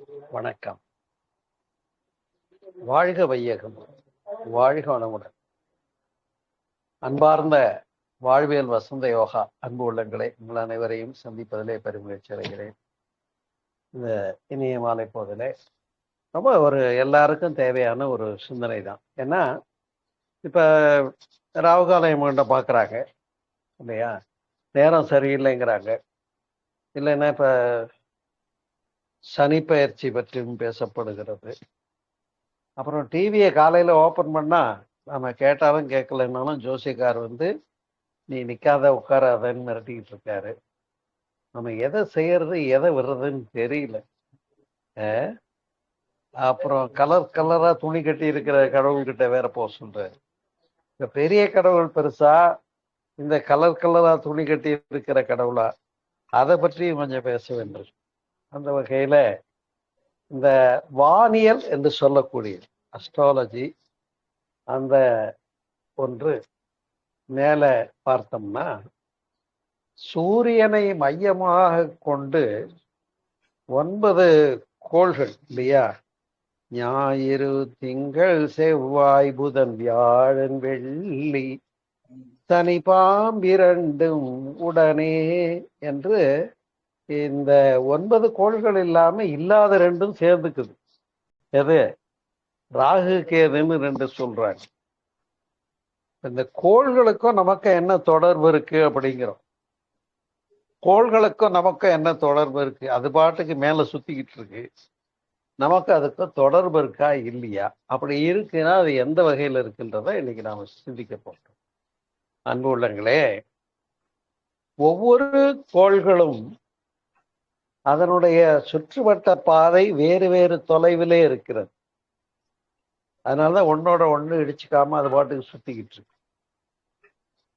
வணக்கம். வாழ்க வையகம், வாழ்க வளமுடன். அன்பார்ந்த வாழ்வியல் வசந்த யோகா அன்பு உள்ளங்களை உங்கள் அனைவரையும் சந்திப்பதிலே பெருமகிழ்ச்சி அடைகிறேன். இந்த இனிய மாலை போதிலே ரொம்ப ஒரு எல்லாருக்கும் தேவையான ஒரு சிந்தனை தான். ஏன்னா இப்ப ராவுகால எமகண்ட பார்க்குறாங்க இல்லையா, நேரம் சரியில்லைங்கிறாங்க. இல்லைன்னா இப்ப சனி பெயர்ச்சி பற்றியும் பேசப்படுகிறது. அப்புறம் டிவியை காலையில் ஓப்பன் பண்ணால் நம்ம கேட்டாலும் கேட்கலன்னாலும் ஜோசியக்கார் வந்து நீ நிற்காத உட்காராதன்னு மிரட்டிக்கிட்டு இருக்காரு. நம்ம எதை செய்யறது எதை விடுறதுன்னு தெரியல. அப்புறம் கலர் கலராக துணி கட்டி இருக்கிற கடவுள்கிட்ட வேற போக சொல்றாரு. இந்த பெரிய கடவுள் பெருசா, இந்த கலர் கலரா துணி கட்டி இருக்கிற கடவுளா, அதை பற்றி கொஞ்சம் பேச வேண்டும். அந்த வகையில இந்த வானியல் என்று சொல்லக்கூடிய அஸ்ட்ராலஜி அந்த ஒன்று மேல பார்த்தோம்னா சூரியனை மையமாக கொண்டு 9 கோள்கள் இல்லையா, ஞாயிறு திங்கள் செவ்வாய் புதன் வியாழன் வெள்ளி சனி பாம்பிரண்டும் உடனே என்று இந்த 9 கோள்கள் இல்லாத ரெண்டும் சேர்ந்துக்குது. எது? ராகு கேதுன்னு 2 சொல்றாங்க. இந்த கோள்களுக்கும் நமக்கு என்ன தொடர்பு இருக்கு அப்படிங்கிறோம். கோள்களுக்கும் நமக்கு என்ன தொடர்பு இருக்கு? அது பாட்டுக்கு மேல சுத்திக்கிட்டு இருக்கு. நமக்கு அதுக்கு தொடர்பு இருக்கா இல்லையா? அப்படி இருக்குன்னா அது எந்த வகையில இருக்குன்றத இன்னைக்கு நாம சிந்திக்க போறோம். அன்பு உள்ளங்களே, ஒவ்வொரு கோள்களும் அதனுடைய சுற்றுவட்ட பாதை வேறு வேறு தொலைவிலே இருக்கிறது. அதனாலதான் ஒன்னோட ஒண்ணு இடிச்சுக்காம அது பாட்டுக்கு சுத்திக்கிட்டு இருக்கு.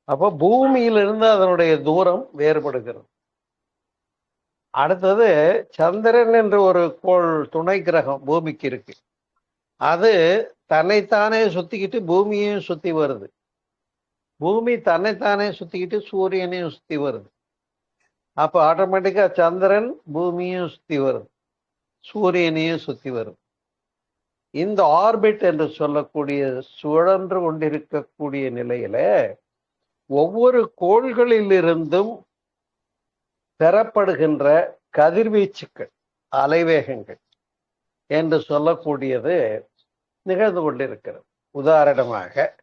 அப்போ பூமியிலிருந்து அதனுடைய தூரம் வேறுபடுகிறது. அடுத்தது சந்திரன் என்ற ஒரு கோள் துணை கிரகம் பூமிக்கு இருக்கு. அது தன்னைத்தானே சுத்திக்கிட்டு பூமியையும் சுத்தி வருது. பூமி தன்னைத்தானே சுத்திக்கிட்டு சூரியனையும் சுத்தி வருது. அப்போ ஆட்டோமேட்டிக்கா சந்திரன் பூமியும் சுத்தி வருது, சூரியனையும் சுத்தி வருது. இந்த ஆர்பிட் என்று சொல்லக்கூடிய சுழன்று கொண்டிருக்கக்கூடிய நிலையில ஒவ்வொரு கோள்களிலிருந்தும் பெறப்படுகின்ற கதிர்வீச்சுக்கள், அலைவேகங்கள் என்று சொல்லக்கூடியது நிகழ்ந்து கொண்டிருக்கிறது. உதாரணமாக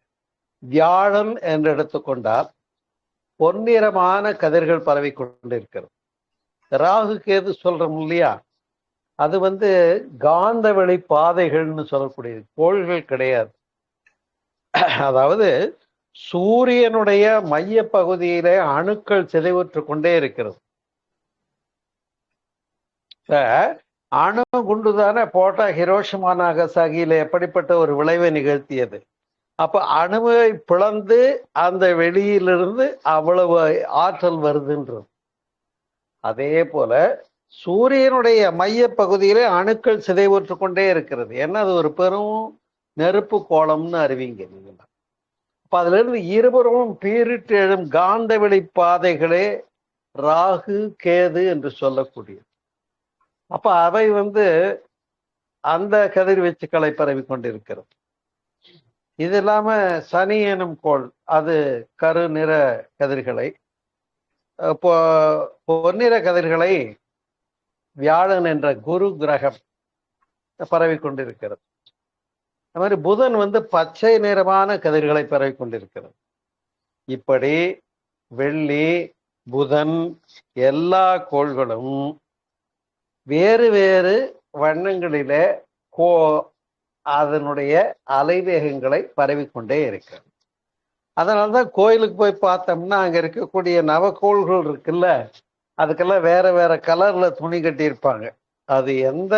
வியாழன் என்று எடுத்துக்கொண்டால் பொன்னிறமான கதிர்கள் பரவி கொண்டிருக்கிறது. ராகு கேது சொல்றோம் இல்லையா, அது வந்து காந்த வெளி பாதைகள்னு சொல்லக்கூடியது, கோள்கள் கிடையாது. அதாவது சூரியனுடைய மைய பகுதியிலே அணுக்கள் சிதைவுற்று கொண்டே இருக்கிறது. அணு குண்டுதானே போட்டா ஹிரோஷிமா நாகசாகியில எப்படிப்பட்ட ஒரு விளைவை நிகழ்த்தியது. அப்ப அணுவை பிளந்து அந்த வெளியிலிருந்து அவ்வளவு ஆற்றல் வருதுன்றது. அதே போல சூரியனுடைய மைய பகுதியிலே அணுக்கள் சிதைவுற்று கொண்டே இருக்கிறது. ஏன்னா அது ஒரு பெரும் நெருப்பு கோளம்னு அறிவிங்க நீங்க. அப்ப அதுல இருந்து இருபுறமும் பீரிட்டு எழும் காந்த வெளி பாதைகளே ராகு கேது என்று சொல்லக்கூடியது. அப்ப அவை வந்து அந்த கதிர்வீச்சுக்களை பரவி கொண்டிருக்கிறது. இது இல்லாம சனி எனும் கோள் அது கரு நிற கதிர்களை, பொன்னிற கதிர்களை வியாழன் என்ற குரு கிரகம் பரவி கொண்டிருக்கிறது. அது மாதிரி புதன் வந்து பச்சை நிறமான கதிர்களை பரவி கொண்டிருக்கிறது. இப்படி வெள்ளி புதன் எல்லா கோள்களும் வேறு வேறு வண்ணங்களிலே அதனுடைய அலைவேகங்களை பரவிக்கொண்டே இருக்கிறது. அதனால்தான் கோயிலுக்கு போய் பார்த்தோம்னா அங்க இருக்கக்கூடிய நவக்கோள்கள் இருக்குல்ல, அதுக்கெல்லாம் வேற வேற கலர்ல துணி கட்டியிருப்பாங்க. அது எந்த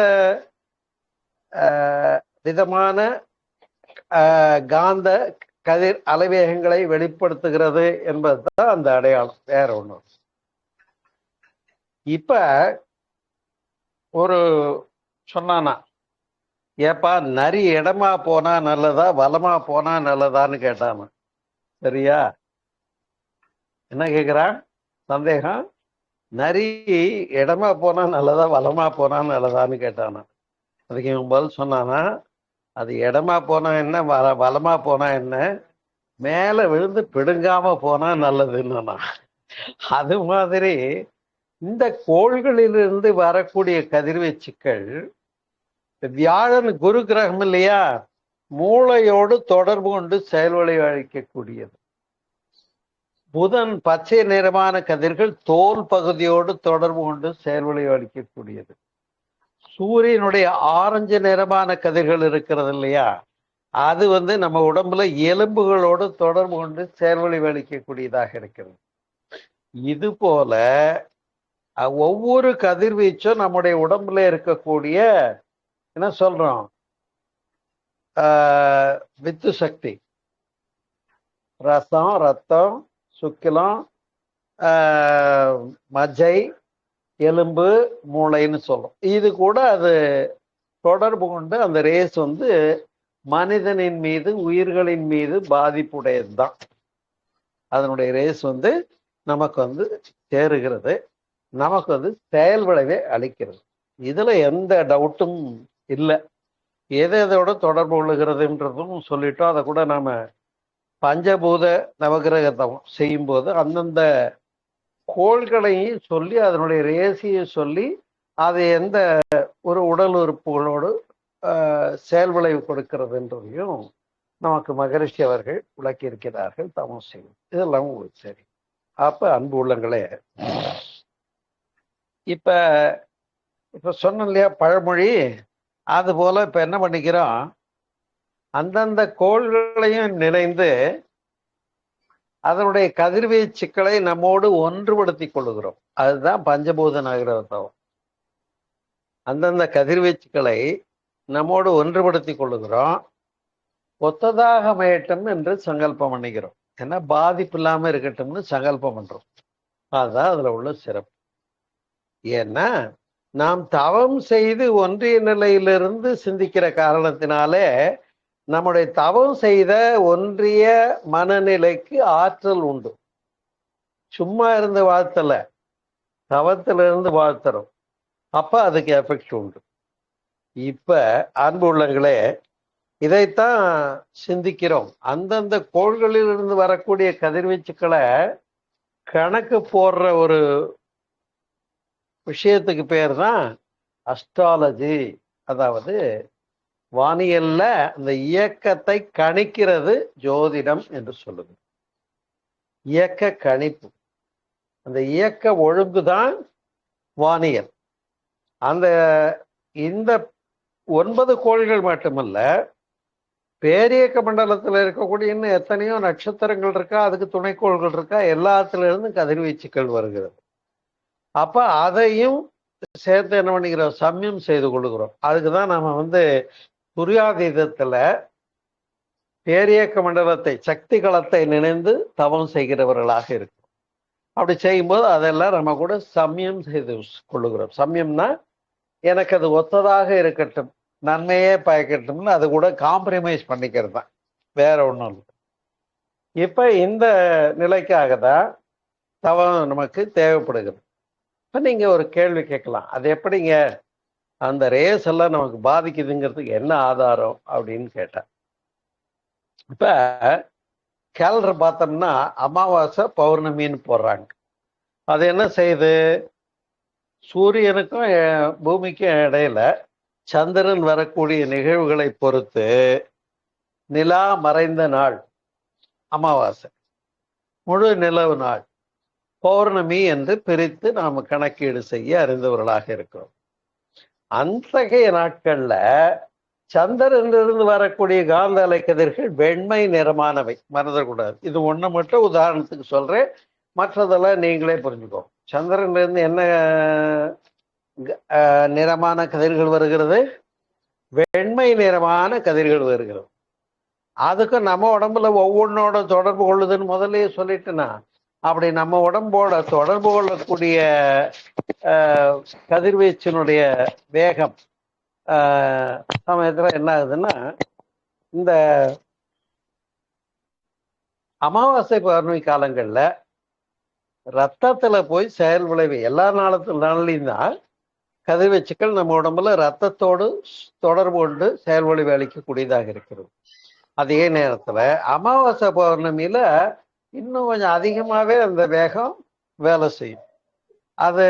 விதமான காந்த கதிர் அலைவேகங்களை வெளிப்படுத்துகிறது என்பதுதான் அந்த அடையாளம், வேற ஒண்ணு. இப்ப ஒரு சொன்னானா, ஏப்பா நரி இடமா போனா நல்லதா வலமா போனா நல்லதான்னு கேட்டானா. சரியா? என்ன கேக்குறான்? சந்தேகம். நரி இடமா போனா நல்லதா வலமா போனா நல்லதான்னு கேட்டானா. அதுக்கு இவன் பதில் சொன்னானா, அது இடமா போனா என்ன, வலமா போனா என்ன, மேல விழுந்து பிடுங்காம போனா நல்லதுன்னு. அது மாதிரி இந்த கோள்களிலிருந்து வரக்கூடிய கதிர்வீச்சுக்கள், வியாழன் குரு கிரகம் இல்லையா, மூளையோடு தொடர்பு கொண்டு செயல்வழி அளிக்கக்கூடியது. புதன் பச்சை நிறமான கதிர்கள் தோல் பகுதியோடு தொடர்பு கொண்டு செயல்வழி அளிக்கக்கூடியது. சூரியனுடைய ஆரஞ்சு நிறமான கதிர்கள் இருக்கிறது இல்லையா, அது நம்ம உடம்புல எலும்புகளோடு தொடர்பு கொண்டு செயல்வழி அளிக்கக்கூடியதாக இருக்கிறது. இது போல ஒவ்வொரு கதிர்வீச்சும் நம்முடைய உடம்புல இருக்கக்கூடிய என்ன சொல்றோம், வித்து சக்தி, ரசம், ரத்தம், சுக்கிலம், மஜ்ஜை, எலும்பு, மூளைன்னு சொல்றோம். இது கூட அது தொடர்பு கொண்டு அந்த ரேஸ் மனிதனின் மீது, உயிர்களின் மீது பாதிப்புடையதுதான். அதனுடைய ரேஸ் நமக்கு சேருகிறது, நமக்கு செயல் விளைவை அளிக்கிறது. இதுல எந்த டவுட்டும் இல்லை. எதோட தொடர்பு கொள்ளுகிறதுன்றதும் சொல்லிட்டோம். அதை கூட நாம பஞ்சபூத நவகிரகத்தம் செய்யும் போது அந்தந்த கோள்களையும் சொல்லி, அதனுடைய ரேசியை சொல்லி, அது எந்த ஒரு உடல் உறுப்புகளோடு செயல் விளைவு கொடுக்கிறதுன்றதையும் நமக்கு மகரிஷி அவர்கள் விளக்கி இருக்கிறார்கள். தமம் செய்யும் இதெல்லாம் உங்களுக்கு சரி. அப்ப அன்பு உள்ளங்களே, இப்ப சொன்ன இல்லையா பழமொழி, அது போல இப்ப என்ன பண்ணிக்கிறோம், அந்தந்த கோள்களையும் நினைந்து அதனுடைய கதிர்வீச்சுக்களை நம்மோடு ஒன்றுபடுத்தி கொள்ளுகிறோம். அதுதான் பஞ்சபூத நகரத்தம். அந்தந்த கதிர்வீச்சுக்களை நம்மோடு ஒன்றுபடுத்தி கொள்ளுகிறோம். ஒத்ததாக அமையட்டும் என்று சங்கல்பம் பண்ணிக்கிறோம். ஏன்னா பாதிப்பு இல்லாம இருக்கட்டும்னு சங்கல்பம் பண்றோம். அதுதான் அதுல உள்ள சிறப்பு. ஏன்னா நாம் தவம் செய்து ஒன்றிய நிலையிலிருந்து சிந்திக்கிற காரணத்தினாலே நம்முடைய தவம் செய்த ஒன்றிய மனநிலைக்கு ஆற்றல் உண்டு. சும்மா இருந்து வாழ்த்தல, தவத்திலிருந்து வாழ்த்துறோம். அப்ப அதுக்கு எஃபெக்ட் உண்டு. இப்ப அன்பு உள்ளங்களே, இதைத்தான் சிந்திக்கிறோம். அந்தந்த கோள்களில் இருந்து வரக்கூடிய கதிர்வீச்சுக்களை கணக்கு போடுற ஒரு விஷயத்துக்கு பேர் தான் அஸ்ட்ராலஜி. அதாவது வானியல்ல அந்த இயக்கத்தை கணிக்கிறது ஜோதிடம் என்று சொல்லுது. இயக்க கணிப்பு, அந்த இயக்க ஒழுங்குதான் வானியல். இந்த 9 கோள்கள் மட்டுமல்ல, பேரியக்க மண்டலத்தில் இருக்கக்கூடிய இன்னும் எத்தனையோ நட்சத்திரங்கள் இருக்கா, அதுக்கு துணைக்கோள்கள் இருக்கா, எல்லாத்துல இருந்து கதிர்வீச்சுக்கள் வருகிறது. அப்ப அதையும் சேர்த்து என்ன பண்ணிக்கிறோம், சமயம் செய்து கொள்ளுகிறோம். அதுக்குதான் நம்ம துரியாதீதத்துல பேரியக்க மண்டலத்தை, சக்தி களத்தை நினைந்து தவம் செய்கிறவர்களாக இருக்கும். அப்படி செய்யும்போது அதெல்லாம் நம்ம கூட சமயம் செய்து கொள்ளுகிறோம். சமயம்னா எனக்கு அது ஒத்ததாக இருக்கட்டும், நன்மையே பயக்கட்டும்னு அது கூட காம்ப்ரமைஸ் பண்ணிக்கிறது தான், வேற ஒன்றும் இல்லை. இப்ப இந்த நிலைக்காக தான் தவம் நமக்கு தேவைப்படுகிறது. இப்ப நீங்க ஒரு கேள்வி கேட்கலாம், அது எப்படிங்க அந்த ரேஸ் எல்லாம் நமக்கு பாதிக்குதுங்கிறதுக்கு என்ன ஆதாரம் அப்படின்னு கேட்டேன். இப்ப கேலண்டர் பார்த்தோம்னா அமாவாசை பௌர்ணமின்னு போடுறாங்க. அது என்ன செய்யுது, சூரியனுக்கும் பூமிக்கும் இடையில சந்திரன் வரக்கூடிய நிகழ்வுகளை பொறுத்து நிலா மறைந்த நாள் அமாவாசை, முழு நிலவு நாள் பௌர்ணமி என்று பிரித்து நாம் கணக்கீடு செய்ய அறிந்தவர்களாக இருக்கிறோம். அத்தகைய நாட்கள்ல சந்திரனிலிருந்து வரக்கூடிய காந்த அலைக்கதிர்கள் வெண்மை நிறமானவை, மறந்துடக்கூடாது. இது ஒண்ணு மட்டும் உதாரணத்துக்கு சொல்றேன், மற்றதெல்லாம் நீங்களே புரிஞ்சுக்கோ. சந்திரனிலிருந்து என்ன நிறமான கதிர்கள் வருகிறது, வெண்மை நிறமான கதிர்கள் வருகிறது. அதுக்கு நம்ம உடம்புல ஒவ்வொன்னோட தொடர்பு கொள்ளுதுன்னு முதல்லயே சொல்லிட்டுனா, அப்படி நம்ம உடம்போட தொடர்பு கொள்ளக்கூடிய கதிர்வீச்சினுடைய வேகம் சமயத்துல என்ன ஆகுதுன்னா, இந்த அமாவாசை பௌர்ணமி காலங்கள்ல ரத்தத்துல போய் செயல் விளைவு எல்லா நாள்லையும் தான் கதிர்வீச்சுக்கள் நம்ம உடம்புல ரத்தத்தோடு தொடர்பு கொண்டு செயல் விளைவு அளிக்கக்கூடியதாக இருக்கிறது. அதே நேரத்துல அமாவாசை பௌர்ணமியில இன்னும் கொஞ்சம் அதிகமாவே அந்த வேகம் வேலை செய்யும். அது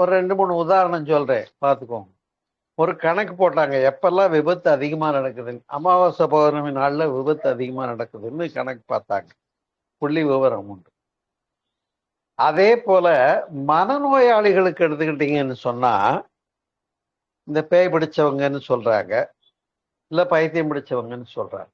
ஒரு 2-3 உதாரணம் சொல்றேன், பார்த்துக்கோங்க. ஒரு கணக்கு போட்டாங்க, எப்பெல்லாம் விபத்து அதிகமா நடக்குதுன்னு. அமாவாசை பௌர்ணமி நாள்ல விபத்து அதிகமா நடக்குதுன்னு கணக்கு பார்த்தாங்க. புள்ளி விவரம் உண்டு. அதே போல மனநோயாளிகளுக்கு எடுத்துக்கிட்டீங்கன்னு சொன்னா, இந்த பேய் பிடிச்சவங்கன்னு சொல்றாங்க, இல்ல பைத்தியம் பிடிச்சவங்கன்னு சொல்றாங்க.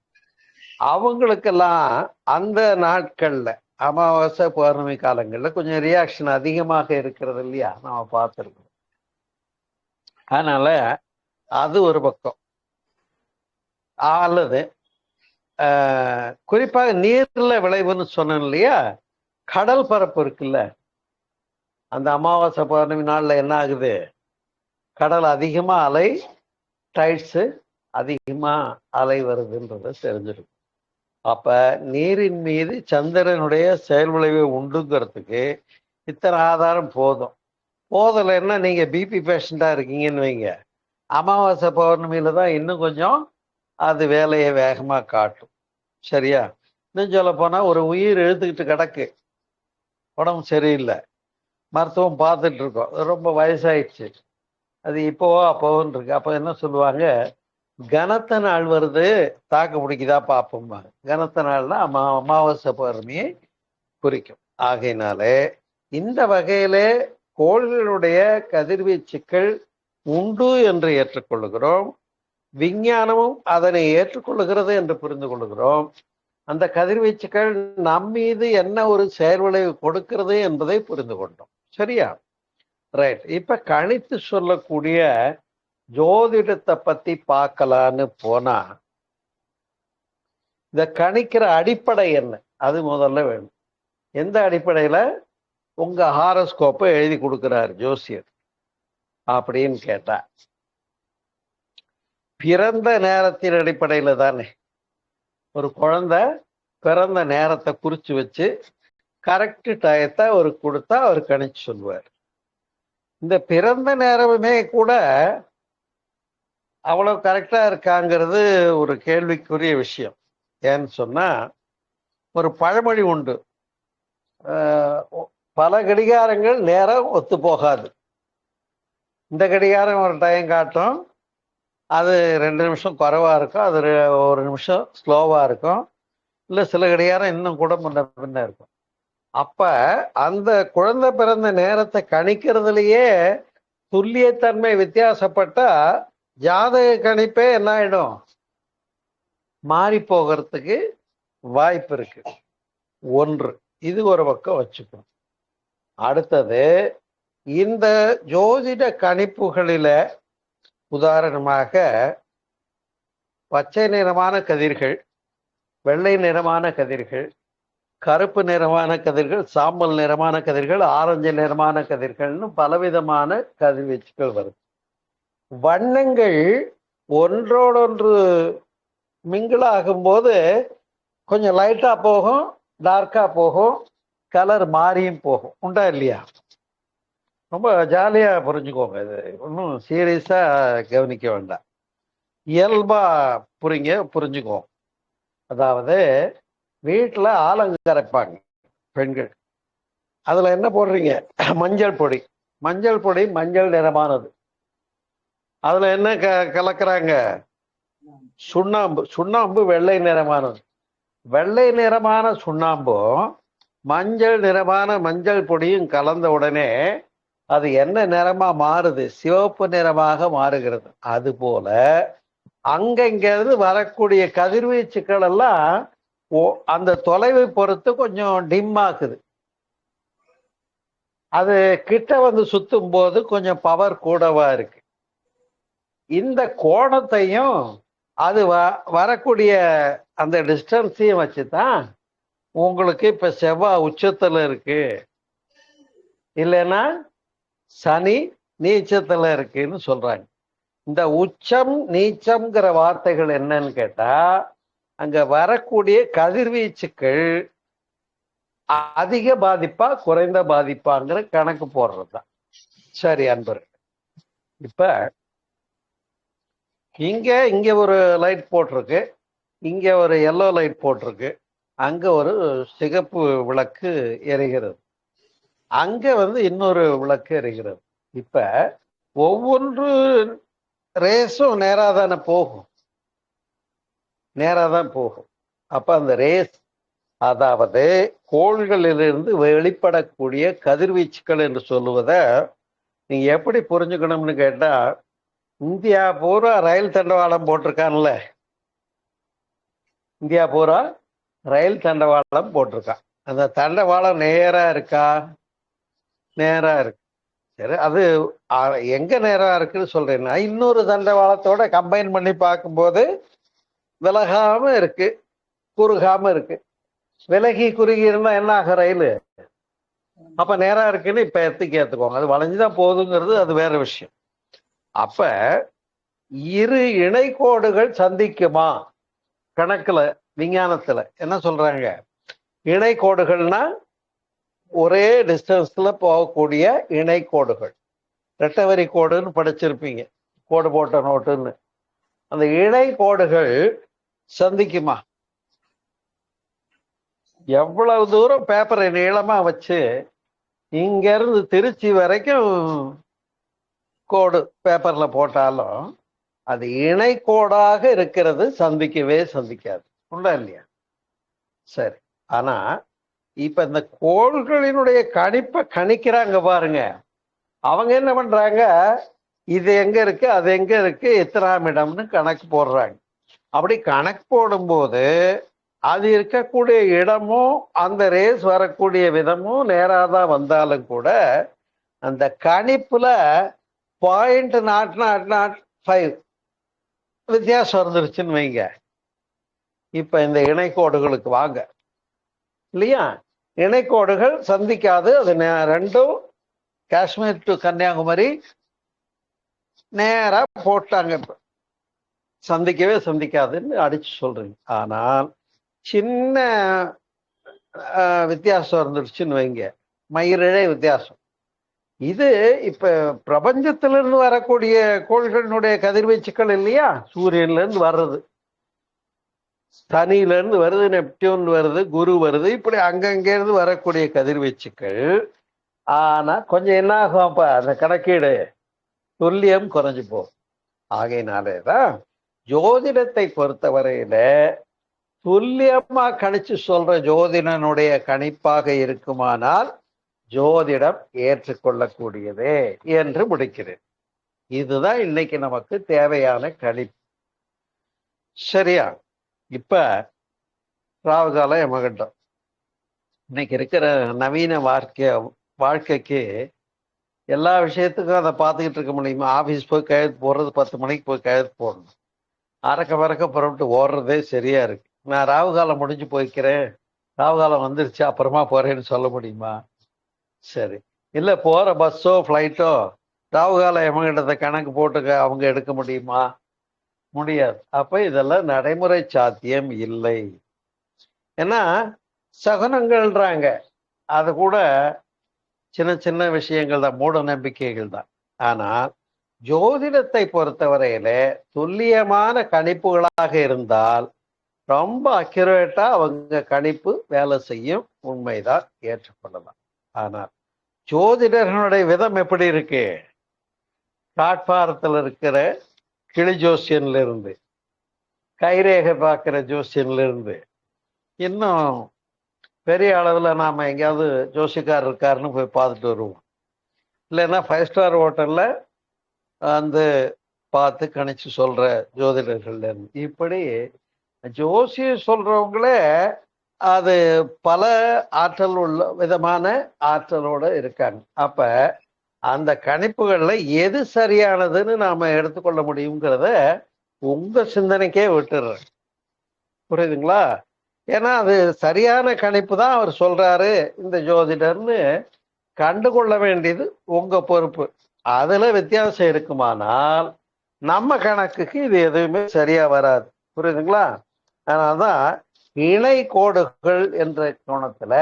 அவங்களுக்கெல்லாம் அந்த நாட்கள்ல அமாவாசை பௌர்ணமி காலங்கள்ல கொஞ்சம் ரியாக்ஷன் அதிகமாக இருக்கிறது இல்லையா, நம்ம பார்த்துருக்கோம். அதனால அது ஒரு பக்கம். அல்லது குறிப்பாக நீர்ல விளைவுன்னு சொன்னேன் இல்லையா, கடல் பரப்பு இருக்குல்ல, அந்த அமாவாசை பௌர்ணமி நாள்ல என்ன ஆகுது, கடல் அதிகமா அலை, டைட்ஸு அதிகமா அலை வருதுன்றத தெரிஞ்சிருக்கும். அப்ப நீரின் மீது சந்திரனுடைய செயல் விளைவை உண்டுங்கிறதுக்கு இத்தனை ஆதாரம் போதும். போதலைன்னா நீங்க பிபி பேஷண்டா இருக்கீங்கன்னு வைங்க, அமாவாசை பௌர்ணமியில தான் இன்னும் கொஞ்சம் அது வேலையை வேகமா காட்டும். சரியா? இன்னும் சொல்ல போனா ஒரு உயிர் இழுத்துக்கிட்டு கிடக்கு, உடம்பு சரியில்லை, மருத்துவம் பார்த்துட்டு இருக்கோம், ரொம்ப வயசாயிடுச்சு, அது இப்போவோ அப்போவோன்னு இருக்கு. அப்போ என்ன சொல்லுவாங்க, கனத்த நாள் வருது, தாக்கு பிடிக்குதா பார்ப்போம்மா. கனத்த நாள்னா அமாவாசை பௌர்ணமியை குறிக்கும். ஆகையினாலே இந்த வகையிலே கோள்களுடைய கதிர்வீச்சுக்கள் உண்டு என்று ஏற்றுக்கொள்ளுகிறோம். விஞ்ஞானமும் அதனை ஏற்றுக்கொள்ளுகிறது என்று புரிந்து கொள்ளுகிறோம். அந்த கதிர்வீச்சுக்கள் நம் மீது என்ன ஒரு செயல்விளைவு கொடுக்கிறது என்பதை புரிந்து கொண்டோம். சரியா? ரைட். இப்ப கணித்து சொல்லக்கூடிய ஜோதிடத்தை பத்தி பார்க்கலான்னு போனா, இந்த கணிக்கிற அடிப்படை என்ன, அது முதல்ல வேணும். எந்த அடிப்படையில உங்க ஹாரோஸ்கோப்பை எழுதி கொடுக்கிறார் ஜோசியர் அப்படின்னு கேட்டா, பிறந்த நேரத்தின் அடிப்படையில தானே. ஒரு குழந்தை பிறந்த நேரத்தை குறிச்சு வச்சு கரெக்ட் டயத்தை அவர் கொடுத்தா அவர் கணிச்சு சொல்லுவார். இந்த பிறந்த நேரமே கூட அவ்வளவு கரெக்டா இருக்காங்கிறது ஒரு கேள்விக்குரிய விஷயம். ஏன்னு சொன்னா, ஒரு பழமொழி உண்டு, பல கடிகாரங்கள் நேரம் ஒத்து போகாது. இந்த கடிகாரம் ஒரு டைம் காட்டும், அது 2 நிமிஷம் குறைவா இருக்கும், அது 1 நிமிஷம் ஸ்லோவா இருக்கும், இல்லை சில கடிகாரம் இன்னும் கூட முன்ன பின்ன இருக்கும். அப்ப அந்த குழந்தை பிறந்த நேரத்தை கணிக்கிறதுலயே துல்லியத்தன்மை வித்தியாசப்பட்டா ஜாதக கணிப்பே என்ன ஆயிடும், மாறி போகிறதுக்கு வாய்ப்பு இருக்கு. ஒன்று, இது ஒரு பக்கம் வச்சுக்கணும். அடுத்தது, இந்த ஜோதிட கணிப்புகளில உதாரணமாக பச்சை நிறமான கதிர்கள், வெள்ளை நிறமான கதிர்கள், கருப்பு நிறமான கதிர்கள், சாம்பல் நிறமான கதிர்கள், ஆரஞ்சு நிறமான கதிர்கள்னு பலவிதமான கதிர்வீச்சுகள் வருது. வண்ணங்கள் ஒன்றோடொன்று மிங்கிள் ஆகும்போது கொஞ்சம் லைட்டா போகும், டார்க்கா போகும், கலர் மாறியும் போகும். உண்டா இல்லையா? ரொம்ப ஜாலியா புரிஞ்சுக்கோங்க, இது ஒன்றும் சீரியஸா கவனிக்க வேண்டாம், இயல்பா புரிஞ்சுக்குவோம். அதாவது வீட்டுல ஆலங்கரைப்பாங்க பெண்கள், அதுல என்ன போடுறீங்க, மஞ்சள் பொடி. மஞ்சள் பொடி மஞ்சள் நிறமானது, அதுல என்ன கலக்குறாங்க, சுண்ணாம்பு. சுண்ணாம்பு வெள்ளை நிறமானது. வெள்ளை நிறமான சுண்ணாம்பும் மஞ்சள் நிறமான மஞ்சள் பொடியும் கலந்த உடனே அது என்ன நிறமா மாறுது, சிவப்பு நிறமாக மாறுகிறது. அதுபோல அங்கங்கிருந்து வரக்கூடிய கதிர்வீச்சுக்கள் எல்லாம் அந்த தொலைவை பொறுத்து கொஞ்சம் டிம் ஆகுது. அது கிட்ட வந்து சுத்தும் போது கொஞ்சம் பவர் கூடவா இருக்கு. இந்த கோணத்தையும் அது வரக்கூடிய அந்த டிஸ்டன்ஸையும் வச்சுதான் உங்களுக்கு இப்ப செவ்வாய் உச்சத்துல இருக்கு, இல்லைன்னா சனி நீச்சத்துல இருக்குன்னு சொல்றாங்க. இந்த உச்சம் நீச்சம்ங்கிற வார்த்தைகள் என்னன்னு கேட்டா, அங்க வரக்கூடிய கதிர்வீச்சுக்கள் அதிக பாதிப்பா குறைந்த பாதிப்பாங்கிற கணக்கு போடுறதுதான். சரி அன்பர், இப்ப இங்க ஒரு லைட் போட்டிருக்கு, இங்க ஒரு எல்லோ லைட் போட்டிருக்கு, அங்க ஒரு சிகப்பு விளக்கு எரிகிறது, அங்க இன்னொரு விளக்கு எரிகிறது. இப்ப ஒவ்வொன்று ரேஸும் நேராதானே போகும், நேராதான் போகும். அப்ப அந்த ரேஸ், அதாவது கோள்களிலிருந்து வெளிப்படக்கூடிய கதிர்வீச்சுக்கள் என்று சொல்லுவத நீங்க எப்படி புரிஞ்சுக்கணும்னு கேட்டா, இந்தியா பூரா ரயில் தண்டவாளம் போட்டிருக்கான்ல, இந்தியா பூரா ரயில் தண்டவாளம் போட்டிருக்கான். அந்த தண்டவாளம் நேரா இருக்கா? நேரா இருக்கு. சரி, அது எங்க நேரா இருக்குன்னு சொல்றேன்னா, இன்னொரு தண்டவாளத்தோட கம்பைன் பண்ணி பார்க்கும்போது விலகாம இருக்கு, குறுகாம இருக்கு. விலகி குறுகி இருந்தா என்ன ஆகும் ரயில்? அப்ப நேரா இருக்குன்னு இப்ப ஏத்துக்கோங்க, அது வளைஞ்சுதான் போகுதுங்கிறது அது வேற விஷயம். அப்ப இரு இணைக்கோடுகள் சந்திக்குமா? கணக்குல விஞ்ஞானத்துல என்ன சொல்றாங்க? இணைக்கோடுகள்னா ஒரே டிஸ்டன்ஸ்ல போகக்கூடிய இணைக்கோடுகள். ரெட்டவரி கோடுன்னு படிச்சிருப்பீங்க, கோடு போட்ட நோட்டுன்னு. அந்த இணைக்கோடுகள் சந்திக்குமா? எவ்வளவு தூரம் பேப்பரை நீளமா வச்சு இங்க இருந்து திருச்சி வரைக்கும் கோடு பேப்பர்ல போட்டாலும் அது இணைக்கோடாக இருக்கிறது சந்திக்கவே சந்திக்காது. உண்டா இல்லையா? சரி, ஆனா இப்ப இந்த கோள்களினுடைய கணிப்பை கணிக்கிறாங்க பாருங்க, அவங்க என்ன பண்றாங்க, இது எங்க இருக்கு அது எங்க இருக்கு எத்தனாம் இடம்னு கணக்கு போடுறாங்க. அப்படி கணக்கு போடும்போது அது இருக்கக்கூடிய இடமும் அந்த ரேஸ் வரக்கூடிய விதமும் நேராதான் வந்தாலும் கூட அந்த கணிப்புல 0.0005 வித்தியாசம் வந்துருச்சுன்னு வைங்க. இப்ப இந்த இணைக்கோடுகளுக்கு வாங்க இல்லையா, இணைக்கோடுகள் சந்திக்காது. அது ரெண்டும் காஷ்மீர் டு கன்னியாகுமரி நேரா போட்டாங்க, சந்திக்கவே சந்திக்காதுன்னு அடிச்சு சொல்றீங்க. ஆனால் சின்ன வித்தியாசம் இருந்துருச்சுன்னு வைங்க, மயிரிழை வித்தியாசம். இது இப்ப பிரபஞ்சத்திலிருந்து வரக்கூடிய கோள்களினுடைய கதிர்வீச்சுக்கள் இல்லையா, சூரியன்ல இருந்து வர்றது, சனியில இருந்து வருது, நெப்டியூன் வருது, குரு வருது, இப்படி அங்கங்கே இருந்து வரக்கூடிய கதிர்வீச்சுக்கள். ஆனா கொஞ்சம் என்ன ஆகும், அப்ப அந்த கணக்கீடு துல்லியம் குறைஞ்சு போகும். ஆகையினாலேதான் ஜோதிடத்தை பொறுத்தவரையில துல்லியமா கணிச்சு சொல்ற ஜோதிடனுடைய கணிப்பாக இருக்குமானால் ஜோதிடம் ஏற்றுக்கொள்ளக்கூடியதே என்று முடிக்கிறேன். இதுதான் இன்னைக்கு நமக்கு தேவையான கணிப்பு. சரியா? இப்ப ராவுகாலம் யமகண்டம். இன்னைக்கு இருக்கிற நவீன வாழ்க்கைக்கு எல்லா விஷயத்துக்கும் அதை பார்த்துக்கிட்டு இருக்க முடியுமா? ஆபீஸ் போய் கையெழுத்து போடுறது, 10 மணிக்கு போய் கையெழுத்து போடணும், அறக்க பறக்க புறப்பட்டு ஓடுறதே சரியா இருக்கு. நான் ராவுகாலம் முடிஞ்சு போய்க்கிறேன், ராவுகாலம் வந்துருச்சு அப்புறமா போறேன்னு சொல்ல முடியுமா? சரி, இல்ல போற பஸ்ஸோ ஃப்ளைட்டோ ராவுகால யமகண்டத்தை கணக்கு போட்டு அவங்க எடுக்க முடியுமா? முடியாது. அப்ப இதெல்லாம் நடைமுறை சாத்தியம் இல்லை. ஏன்னா சகுனங்கள்ன்றாங்க, அது கூட சின்ன சின்ன விஷயங்கள் தான், மூட நம்பிக்கைகள் தான். ஆனா ஜோதிடத்தை பொறுத்தவரையில துல்லியமான கணிப்புகளாக இருந்தால் ரொம்ப அக்யூரேட்டா அவங்க கணிப்பு வேலை செய்யும், உண்மைதான், ஏற்றுக்கொள்ளலாம். ஆனால் ஜோதிடர்களுடைய விதம் எப்படி இருக்கு? பிளாட்பாரத்தில் இருக்கிற கிளி ஜோசியன்ல இருந்து, கைரேகை பார்க்கிற ஜோசியன்ல இருந்து, இன்னும் பெரிய அளவுல நாம எங்கேயாவது ஜோசிக்கார் இருக்காருன்னு போய் பார்த்துட்டு வருவோம், இல்லைன்னா 5 ஸ்டார் ஹோட்டல்ல பார்த்து கணிச்சு சொல்ற ஜோதிடர்கள்ல இருந்து, இப்படி ஜோசியம் சொல்றவங்களே அது பல ஆற்றல் உள்ள விதமான ஆற்றலோட இருக்காங்க. அப்ப அந்த கணிப்புகள்ல எது சரியானதுன்னு நாம எடுத்துக்கொள்ள முடியுங்கிறத உங்க சிந்தனைக்கே விட்டுடுறேன். புரியுதுங்களா? ஏன்னா அது சரியான கணிப்பு தான் அவர் சொல்றாரு இந்த ஜோதிடர்னு கண்டுகொள்ள வேண்டியது உங்க பொறுப்பு. அதுல வித்தியாசம் இருக்குமானால் நம்ம கணக்குக்கு இது எதுவுமே சரியா வராது. புரியுதுங்களா? அதனால்தான் இணை கோடுகள் என்ற கோணத்துல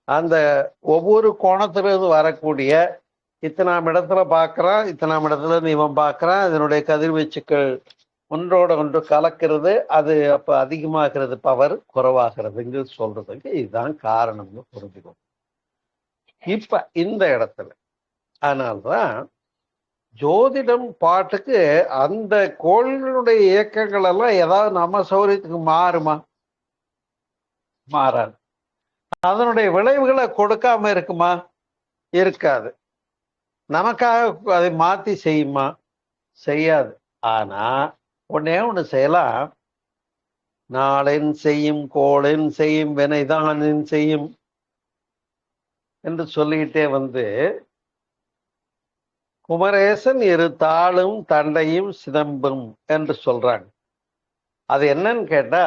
அந்த ஒவ்வொரு கோணத்திலிருந்து வரக்கூடிய இத்தனாம் இடத்துல பார்க்கறான், இத்தனாம் இடத்துல இருந்து இவன் பார்க்கறான், இதனுடைய கதிர்வீச்சுக்கள் ஒன்றோட ஒன்று கலக்கிறது, அது அப்ப அதிகமாகிறது, பவர் குறைவாகிறதுங்கிறது சொல்றதுக்கு இதுதான் காரணம்னு புரிஞ்சுக்கணும். இப்ப இந்த இடத்துல அதனால்தான் ஜோதிடம் பாட்டுக்கு அந்த கோள்களுடைய இயக்கங்கள் எல்லாம் ஏதாவது நம்ம சௌரியத்துக்கு மாறுமா? மாறாது. அதனுடைய விளைவுகளை கொடுக்காம இருக்குமா? இருக்காது. நமக்காக அதை மாத்தி செய்யுமா? செய்யாது. ஆனா ஒன்னே ஒண்ணு செய்யலாம். நாளென் செய்யும் கோளென் செய்யும் வினைதானின் செய்யும் என்று சொல்லிக்கிட்டே வந்து குமரேசன் இரு தாளும் தண்டையும் சிதம்பும் என்று சொல்றாங்க. அது என்னன்னு கேட்டா,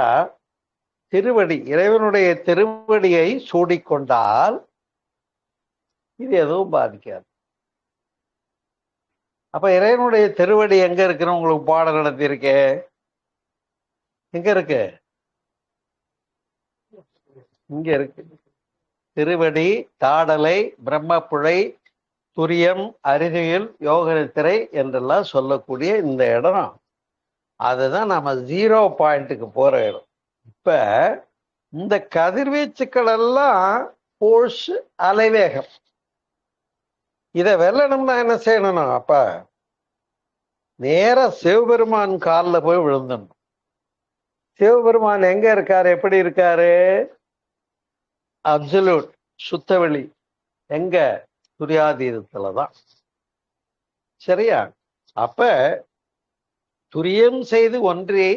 திருவடி, இறைவனுடைய திருவடியை சூடிக்கொண்டால் இது எதுவும் பாதிக்காது. அப்ப இறைவனுடைய திருவடி எங்க இருக்குன்னு உங்களுக்கு பாடம் நடத்தியிருக்கே. எங்க இருக்கு? இங்க இருக்கு. திருவடி, தாடலை, பிரம்மப்புழை, துரியம், அரிதியில், யோகநித்திரை என்றெல்லாம் சொல்லக்கூடிய இந்த இடம், அதுதான் நம்ம 0 பாயிண்ட்டுக்கு போற இடம். இப்ப இந்த கதிர்வீச்சுக்கள் எல்லாம் போர்ஸ் அலைவேகம். இதை வெல்லணும்னா என்ன செய்யணும்? அப்ப நேர சிவபெருமான் காலில் போய் விழுந்தணும். சிவபெருமான் எங்க இருக்காரு? எப்படி இருக்காரு? அப்சல்யூட், சுத்தவெளி. எங்க? துரியாதீதத்துலதான். சரியா? அப்ப துரியம் செய்து ஒன்றை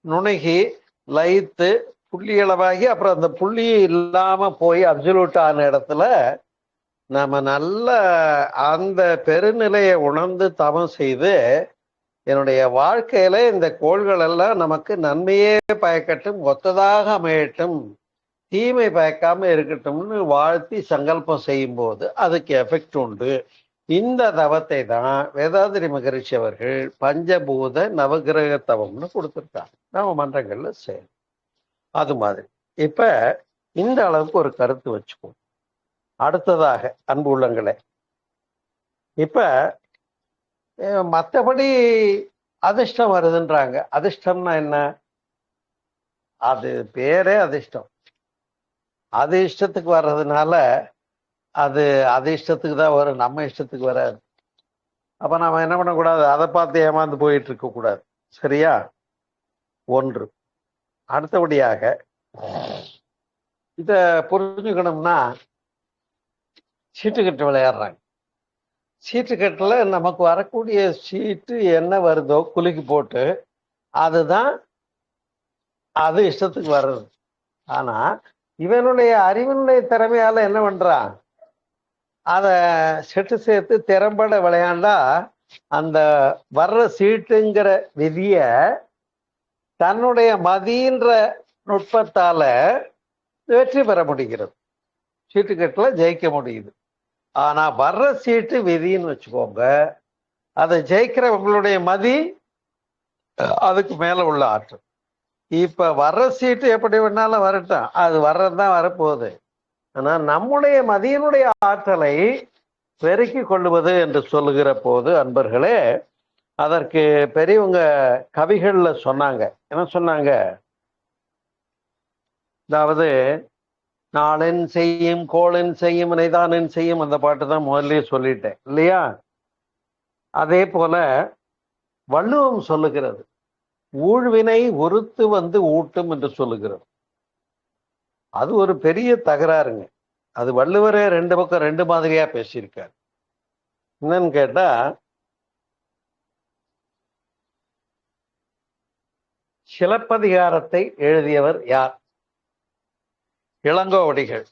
நுணுகி லயித்து புள்ளியளவாகி அப்புறம் அந்த புள்ளி இல்லாம போய் அப்சல்யூட் ஆன இடத்துல நம்ம நல்ல அந்த பெருநிலையை உணர்ந்து தவம் செய்து என்னுடைய வாழ்க்கையில இந்த கோள்கள் எல்லாம் நமக்கு நன்மையே பயக்கட்டும், ஒத்ததாக அமையட்டும், தீமை பயக்காம இருக்கட்டும்னு வாழ்த்தி சங்கல்பம் செய்யும் போது அதுக்கு எஃபெக்ட் உண்டு. இந்த தவத்தை தான் வேதாதிரி மகரிஷி அவர்கள் பஞ்சபூத நவகிரக தவம்னு கொடுத்துருக்காங்க. நம்ம மன்றங்கள்ல செய்யணும். அது மாதிரி இப்ப இந்த அளவுக்கு ஒரு கருத்து வச்சுக்கோ. அடுத்ததாக அன்பு உள்ளங்களே, இப்ப மற்றபடி அதிர்ஷ்டம் வருதுன்றாங்க. அதிர்ஷ்டம்னா என்ன? அது பேரே அதிர்ஷ்டம். அது இஷ்டத்துக்கு வர்றதுனால அது இஷ்டத்துக்கு தான் வரும், நம்ம இஷ்டத்துக்கு வராது. அப்ப நம்ம என்ன பண்ணக்கூடாது? அதை பார்த்து ஏமாந்து போயிட்டு இருக்க கூடாது. சரியா? ஒன்று. அடுத்தபடியாக இத புரிஞ்சுக்கணும்னா, சீட்டுக்கட்டு விளையாடுறாங்க. சீட்டுக்கட்டுல நமக்கு வரக்கூடிய சீட்டு என்ன வருதோ குலுக்கி போட்டு அதுதான் அது இஷ்டத்துக்கு வர்றது. ஆனா இவனுடைய அறிவினுடைய திறமையால என்ன பண்றான்? அத செட்டு சேர்த்து திறம்பட விளையாண்டா அந்த வர்ற சீட்டுங்கிற விதிய தன்னுடைய மதின்ற நுட்பத்தால வெற்றி பெற முடிகிறது. சீட்டுக்கட்டுல ஜெயிக்க முடியுது. ஆனா வர்ற சீட்டு விதின்னு வச்சுக்கோங்க, அதை ஜெயிக்கிறவங்களுடைய மதி அதுக்கு மேல உள்ள ஆற்றல். இப்ப வர்ற சீட்டு எப்படி வேணாலும் வரட்டும், அது வர்றதுதான் வரப்போகுது. ஆனா நம்முடைய மதியினுடைய ஆற்றலை பெருக்கி கொள்ளுவது என்று சொல்லுகிற போது அன்பர்களே, அதற்கு பெரியவங்க கவிகள்ல சொன்னாங்க. என்ன சொன்னாங்க? அதாவது நாளென் செய்யும் கோளென் செய்யும் வினைதானென் செய்யும், அந்த பாட்டு தான் முதல்லயே சொல்லிட்டேன் இல்லையா? அதே போல வள்ளுவம் சொல்லுகிறது, ஊழ்வினை ஒருத்து வந்து ஊட்டும் என்று சொல்லுகிறது. அது ஒரு பெரிய தகராறுங்க. அது வள்ளுவரே ரெண்டு பக்கம் ரெண்டு மாதிரியா பேசியிருக்காரு. என்னன்னு கேட்டா, சிலப்பதிகாரத்தை எழுதியவர் யார்? இளங்கோவடிகள்.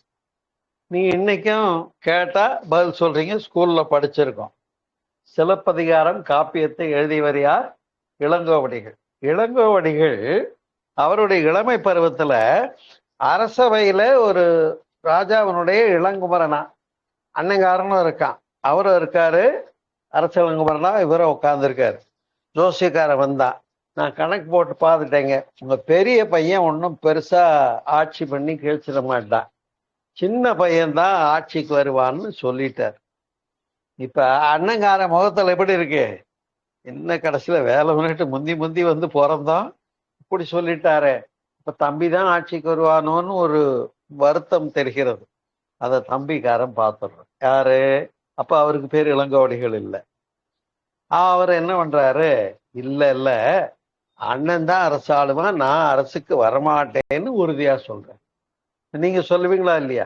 நீ இன்னைக்கும் கேட்டா பதில் சொல்றீங்க, ஸ்கூல்ல படிச்சிருக்கோம். சிலப்பதிகாரம் காப்பியத்தை எழுதியவர் யார்? இளங்கோவடிகள். இளங்கோவடிகள் அவருடைய இளமை பருவத்துல அரசவையில ஒரு ராஜாவினுடைய இளங்குமரனா, அண்ணங்காரனும் இருக்கான், அவரும் இருக்காரு, அரச இளங்குமரனா இவரும் உட்கார்ந்துருக்காரு. ஜோசியக்காரன் வந்தான், நான் கணக்கு போட்டு பார்த்துட்டேங்க, உங்க பெரிய பையன் ஒன்றும் பெருசா ஆட்சி பண்ணி கழிச்சிட மாட்டான், சின்ன பையன்தான் ஆட்சிக்கு வருவான்னு சொல்லிட்டார். இப்ப அண்ணங்கார முகத்துல எப்படி இருக்கு? என்ன கடைசியில வேலை பண்ணிட்டு முந்தி முந்தி வந்து பிறந்தோம், இப்படி சொல்லிட்டாரு. இப்ப தம்பி தான் ஆட்சிக்கு வருவானோன்னு ஒரு வருத்தம் தெரிகிறது. அத தம்பிக்காரன் பார்த்துடுறான். யாரு? அப்ப அவருக்கு பேர் இளங்கோவடிகள் இல்லை. அவர் என்ன பண்றாரு? இல்ல இல்ல, அண்ணன் தான் அரசு ஆளுவான், நான் அரசுக்கு வரமாட்டேன்னு உறுதியா சொல்றேன். நீங்க சொல்லுவீங்களா இல்லையா?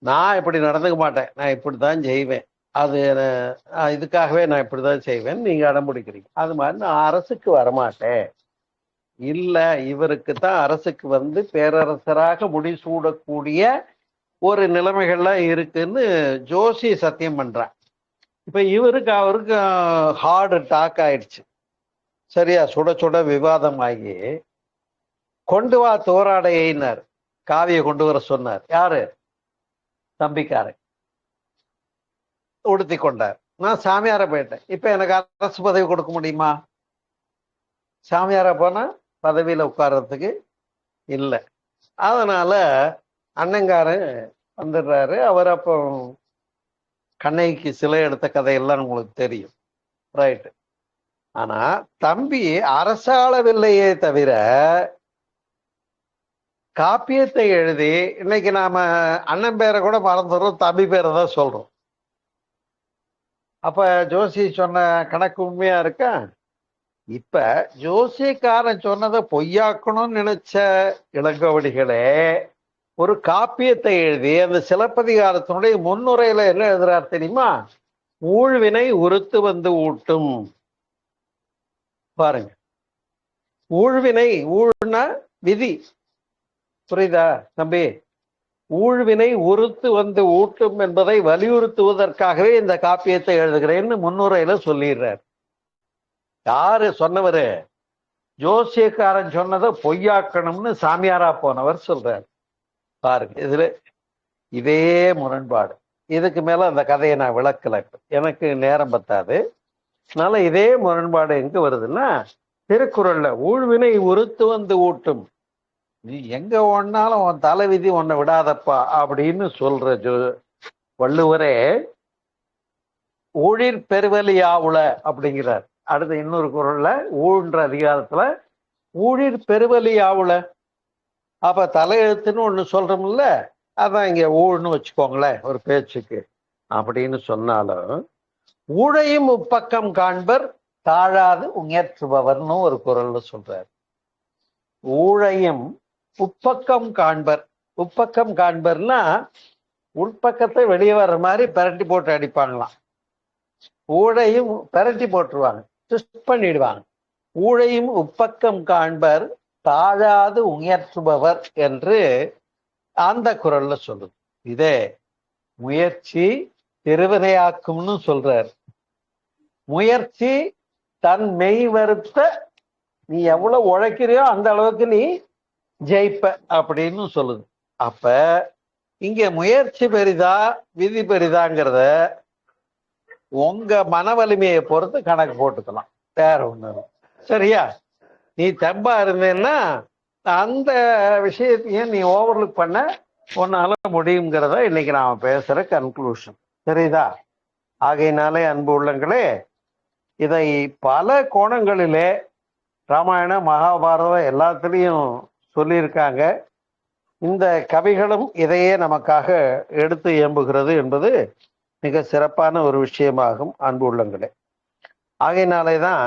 நான் இப்படி நடந்துக்க மாட்டேன், நான் இப்படித்தான் செய்வேன், அது இதுக்காகவே நான் இப்படிதான் செய்வேன், நீங்க அடம்பிடிக்கிறீங்க. அது மாதிரி நான் அரசுக்கு வரமாட்டேன். இல்ல, இவருக்கு தான் அரசுக்கு வந்து பேரரசராக முடிசூடக்கூடிய ஒரு நிலைமைகள்லாம் இருக்குன்னு ஜோசி சத்தியம் பண்றான். இப்ப இவருக்கு அவருக்கு ஹார்டு டாக் ஆயிடுச்சு. சரியா? சுட சுட விவாதம் ஆகி கொண்டு வா தோராடையினார். காவியை கொண்டு வர சொன்னார். யாரு? தம்பிக்காரன் உடுத்தி கொண்டார். நான் சாமியார போயிட்டேன். இப்ப எனக்கு அரசு பதவி கொடுக்க முடியுமா? சாமியார போனா பதவியில உட்கார்றதுக்கு இல்லை. அதனால அண்ணங்காரன் வந்துடுறாரு. அவர் அப்போ கண்ணகிக்கு சிலை எடுத்த கதையெல்லாம் உங்களுக்கு தெரியும், ரைட்டு. ஆனா தம்பி அரசாளவில்லையே தவிர காப்பியத்தை எழுதி, இன்னைக்கு நாம அண்ணன் பேரை கூட மறந்துடுறோம், தம்பி பேரை தான் சொல்றோம். அப்ப ஜோசி சொன்ன கணக்கு உண்மையா இருக்கா? இப்ப ஜோசிக்காரன் சொன்னதை பொய்யாக்கணும்னு நினைச்ச இளங்கோவடிகளே ஒரு காப்பியத்தை எழுதி அந்த சிலப்பதிகாரத்தினுடைய முன்னுரையில என்ன எழுதுறார் தெரியுமா? ஊழ்வினை உறுத்து வந்து ஊட்டும். பாருங்க, ஊழ்வினை, ஊழ்னா விதி, புரியுதா தம்பி? ஊழ்வினை உறுத்து வந்து ஊட்டும் என்பதை வலியுறுத்துவதற்காகவே இந்த காப்பியத்தை எழுதுகிறேன்னு முன்னுரையில சொல்லிடுறார். யாரு சொன்னவரு? ஜோசியக்காரன் சொன்னதை பொய்யாக்கணும்னு சாமியாரா போனவர் சொல்றார். பாருங்க, இதுல இதே முரண்பாடு. இதுக்கு மேல அந்த கதையை நான் விளக்கல, எனக்கு நேரம் பத்தாது. அதனால இதே முரண்பாடு எங்க வருதுன்னா, திருக்குறள்ல ஊழ்வினை உறுத்து வந்து ஊட்டும், நீ எங்க ஒன்னாலும் உன் தலைவிதி உன்னை விடாதப்பா அப்படின்னு சொல்ற வள்ளுவரே ஊழிர் பெருவலியாவுல அப்படிங்கிறார். அடுத்த இன்னொரு குறள்ல ஊழ்ன்ற அதிகாரத்துல ஊழிர் பெருவலியாவுல. அப்ப தலையெழுத்துன்னு ஒண்ணு சொல்றோம்ல, அதான் இங்க ஊழ்னு வச்சுக்கோங்களேன் ஒரு பேச்சுக்கு. அப்படின்னு சொன்னாலும் ஊழையும் உப்பக்கம் காண்பர் தாழாது உயர்த்துபவர்னு ஒரு குறள்ல சொல்றார். ஊழையும் உப்பக்கம் காண்பர். உப்பக்கம் காண்பர்னா உட்பக்கத்தை வெளியே வர்ற மாதிரி பெரட்டி போட்டு அடிப்பாங்களாம். ஊழையும் பெரட்டி போட்டுருவாங்க, ட்விஸ்ட் பண்ணிடுவாங்க. ஊழையும் உப்பக்கம் காண்பர் தாழாது உயர்த்துபவர் என்று அந்த குறள்ல சொல்லுது. இதே முயற்சி திருவினையாக்கும்னு சொல்றார். முயற்சி தன் மெய் வருத்த, நீ எவ்வளவு உழைக்கிறியோ அந்த அளவுக்கு நீ ஜெயிப்ப அப்படின்னு சொல்லுது. அப்ப இங்க முயற்சி பெரிதா விதி பெரிதாங்கிறத உங்க மன வலிமையை பொறுத்து கணக்கு போட்டுக்கலாம், வேற ஒண்ணு. சரியா? நீ தெம்பா இருந்தேன்னா அந்த விஷயத்தையும் நீ ஓவர்லுக் பண்ண உன்னால முடியுங்கிறத இன்னைக்கு நாம பேசுற கன்க்ளூஷன். சரிதா? ஆகையினாலே அன்பு உள்ளங்களே, இதை பல கோணங்களிலே ராமாயணம் மகாபாரதம் எல்லாத்துலேயும் சொல்லியிருக்காங்க. இந்த கவிகளும் இதையே நமக்காக எடுத்து இயம்புகிறது என்பது மிக சிறப்பான ஒரு விஷயமாகும் அன்பு உள்ளங்களே. ஆகையினாலே தான்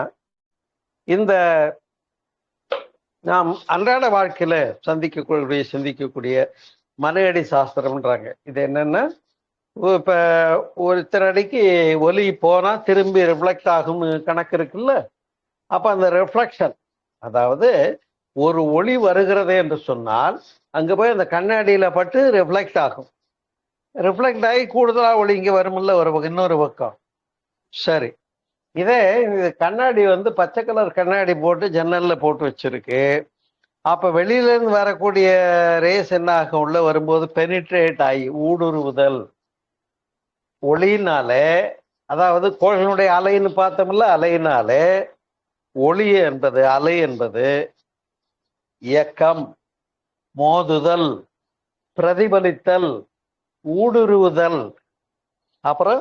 இந்த நாம் அன்றாட வாழ்க்கையில சிந்திக்கக்கூடிய மலையடி சாஸ்திரம்ன்றாங்க. இது என்னன்னா, இப்ப ஒருத்தர் அடிக்கு ஒலி போனா திரும்பி ரிஃப்ளெக்ட் ஆகும் கணக்கு இருக்குல்ல. அப்ப அந்த ரிஃப்ளெக்ஷன், அதாவது ஒரு ஒளி வருகிறது என்று சொன்னால் அங்க போய் அந்த கண்ணாடியில பட்டு ரிஃப்ளெக்ட் ஆகும். ரிஃப்ளெக்ட் ஆகி கூடுதலா ஒளி இங்க வரும்ல ஒரு இன்னொரு பக்கம். சரி, இதே கண்ணாடி வந்து பச்சை கலர் கண்ணாடி போட்டு ஜன்னல்ல போட்டு வச்சிருக்கு. அப்ப வெளியில இருந்து வரக்கூடிய ரேஸ் என்ன ஆகும்? உள்ள வரும்போது பெனிட்ரேட் ஆகி ஊடுருவுதல் ஒளியினாலே, அதாவது கோள்களுடைய அலைன்னு பார்த்தோம்ல, அலையினாலே ஒளி என்பது, அலை என்பது இயக்கம், மோதுதல், பிரதிபலித்தல், ஊடுருவுதல். அப்புறம்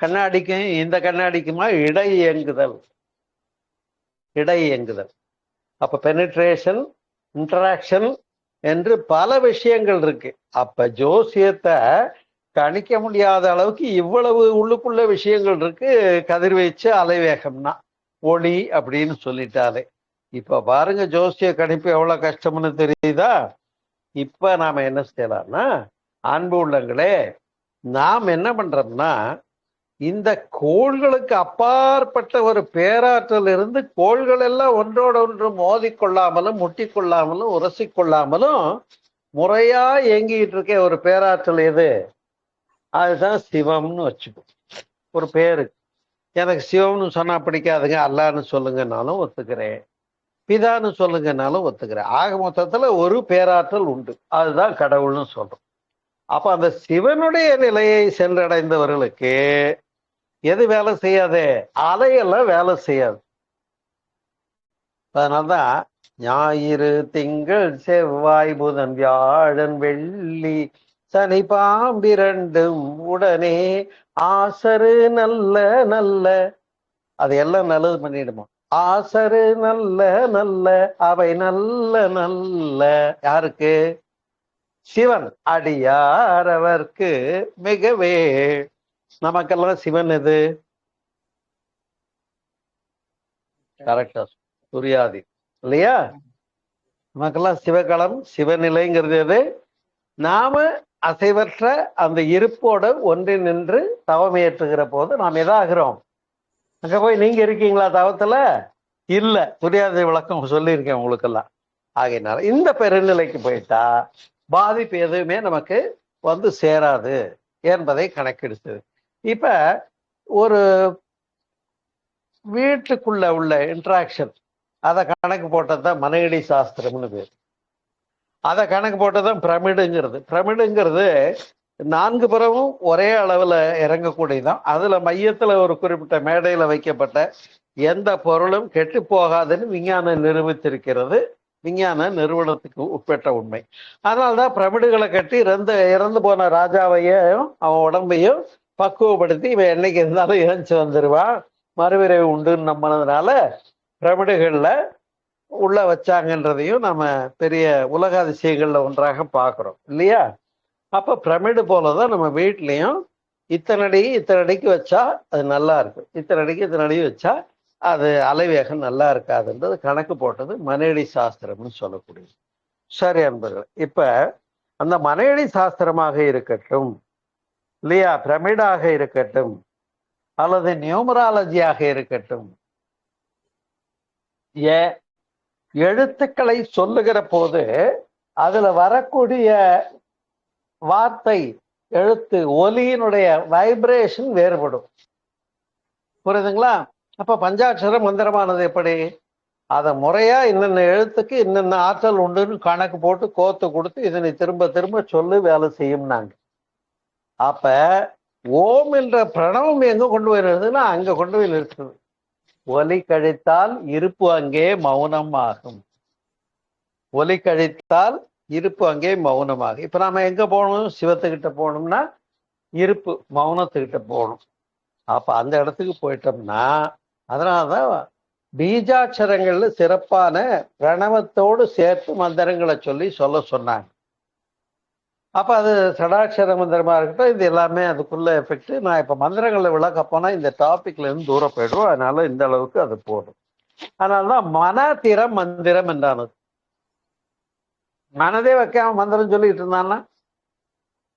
கண்ணாடிக்கும் இந்த கண்ணாடிக்குமா இடை இயங்குதல். அப்ப பெனிட்ரேஷன், இன்டராக்ஷன் என்று பல விஷயங்கள் இருக்கு. அப்ப ஜோசியத்தை கணிக்க முடியாத அளவுக்கு இவ்வளவு உள்ளுக்குள்ள விஷயங்கள் இருக்கு. கதிர்வீச்சு அலைவேகம்னா ஒளி அப்படின்னு சொல்லிட்டாலே இப்ப பாருங்க, ஜோசிய கணிப்பு எவ்வளவு கஷ்டம்னு தெரியுதா? இப்ப நாம என்ன செய்யலாம்னா, அன்பு உள்ளங்களே, நாம் என்ன பண்றோம்னா, இந்த கோள்களுக்கு அப்பாற்பட்ட ஒரு பேராற்றல் இருந்து கோள்கள் எல்லாம் ஒன்றோட ஒன்று மோதிக்கொள்ளாமலும் முட்டிக்கொள்ளாமலும் உரசிக்கொள்ளாமலும் முறையா இயங்கிட்டு இருக்க ஒரு பேராற்றல் எது? அதுதான் சிவம்னு வச்சுக்கோ. ஒரு பேரு. எனக்கு சிவம்னு சொன்னா பிடிக்காதுங்க, அல்லான்னு சொல்லுங்கன்னாலும் ஒத்துக்கிறேன், பிதான்னு சொல்லுங்கன்னாலும் ஒத்துக்கிறேன். ஆக மொத்தத்துல ஒரு பேராற்றல் உண்டு, அதுதான் கடவுள்னு சொல்றோம். அப்ப அந்த சிவனுடைய நிலையை சென்றடைந்தவர்களுக்கு எது வேலை செய்யாது? அலையெல்லாம் வேலை செய்யாது. அதனால்தான் ஞாயிறு திங்கள் செவ்வாய் புதன் வியாழன் வெள்ளி சனி பாம்பிரண்டும் உடனே ஆசரு நல்ல நல்ல, அதையெல்லாம் நல்லது பண்ணிடுமா? ஆசரு நல்ல நல்ல அவை நல்ல நல்ல. யாருக்கு? சிவன் அடியாரவர்க்கு மிகவே. நமக்கெல்லாம் சிவன் எது? கரெக்டா புரியாது இல்லையா? நமக்கெல்லாம் சிவகளம், சிவநிலைங்கிறது எது? நாம அசைவற்ற அந்த இருப்போட ஒன்றி நின்று தவமேற்றுகிற போது நாம் எதாகிறோம்? அங்க போய் நீங்க இருக்கீங்களா தவத்துல? இல்ல. புரியாத விளக்கம் சொல்லியிருக்கேன் உங்களுக்கெல்லாம். ஆகையினால இந்த பெருநிலைக்கு போயிட்டா பாதிப்பு எதுவுமே நமக்கு வந்து சேராது என்பதை கணக்கெடுத்தது. இப்ப ஒரு வீட்டுக்குள்ள உள்ள இன்ட்ராக்ஷன், அதை கணக்கு போட்டதுதான் மனையடி சாஸ்திரம்னு பேர். அதை கணக்கு போட்டதான் பிரமிடுங்கிறது. பிரமிடுங்கிறது 4 புறமும் ஒரே அளவுல இறங்கக்கூடியதான். அதுல மையத்துல ஒரு குறிப்பிட்ட மேடையில வைக்கப்பட்ட எந்த பொருளும் கெட்டு போகாதுன்னு விஞ்ஞானம் நிரூபித்திருக்கிறது. விஞ்ஞான நிறுவனத்துக்கு உட்பட்ட உண்மை. அதனால்தான் பிரமிடுகளை கட்டி இறந்து போன ராஜாவையும் அவன் உடம்பையும் பக்குவப்படுத்தி இவன் என்னைக்கு இருந்தாலும் இறந்து வந்துருவான், மறுவிரைவு உண்டுன்னு நம்பினதுனால பிரமிடுகள்ல உள்ள வச்சாங்கன்றதையும் நம்ம பெரிய உலக அதிசயங்கள்ல ஒன்றாக பார்க்கிறோம் இல்லையா? அப்ப பிரமிடு போலதான் நம்ம வீட்லயும் இத்தனை அடிக்கு வச்சா அது நல்லா இருக்கும், இத்தனை அடி வச்சா அது அலைவேகம் நல்லா இருக்காதுன்றது கணக்கு போட்டது மனையடி சாஸ்திரம்னு சொல்லக்கூடியது. சரி அன்பர்கள், இப்ப அந்த மனையடி சாஸ்திரமாக இருக்கட்டும் இல்லையா, பிரமிடாக இருக்கட்டும் அல்லது நியூமராலஜியாக இருக்கட்டும், எழுத்துக்களை சொல்லுகிற போது அதுல வரக்கூடிய வார்த்தை, எழுத்து, ஒலியினுடைய வைப்ரேஷன் வேறுபடும். புரியுதுங்களா? அப்ப பஞ்சாட்சர மந்திரமானது எப்படி? அதை முறையா இன்னென்ன எழுத்துக்கு இன்னென்ன ஆற்றல் உண்டுன்னு கணக்கு போட்டு கோத்து கொடுத்து இதனை திரும்ப திரும்ப சொல்லு வேலை செய்யும்னாங்க. அப்ப ஓம் என்ற பிரணவம் எங்க கொண்டு போய் நிறுத்துன்னா அங்க கொண்டு போய் நிறுத்துது. ஒலி கழித்தால் இருப்பு அங்கே மௌனம் ஆகும். ஒலி கழித்தால் இருப்பு அங்கே மௌனமாகும். இப்ப நாம எங்க போகணும்? சிவத்துக்கிட்ட போகணும்னா இருப்பு மௌனத்துக்கிட்ட போகணும். அப்ப அந்த இடத்துக்கு போயிட்டோம்னா, அதனாலதான் பீஜாட்சரங்கள்ல சிறப்பான பிரணவத்தோடு சேர்த்து மந்திரங்களை சொல்ல சொன்னாங்க. அப்ப அது சடாட்சர மந்திரமா இருக்கட்டும், இது எல்லாமே அதுக்குள்ள எஃபெக்ட். நான் இப்ப மந்திரங்களை விளக்க போனா இந்த டாபிக்ல இருந்து தூரம் போயிடுவோம். அதனால இந்த அளவுக்கு அது போடும். அதனாலதான் மனதிரம் மந்திரம் என்றானது. மனதே வைக்காம மந்திரம் சொல்லிட்டு இருந்தான்னா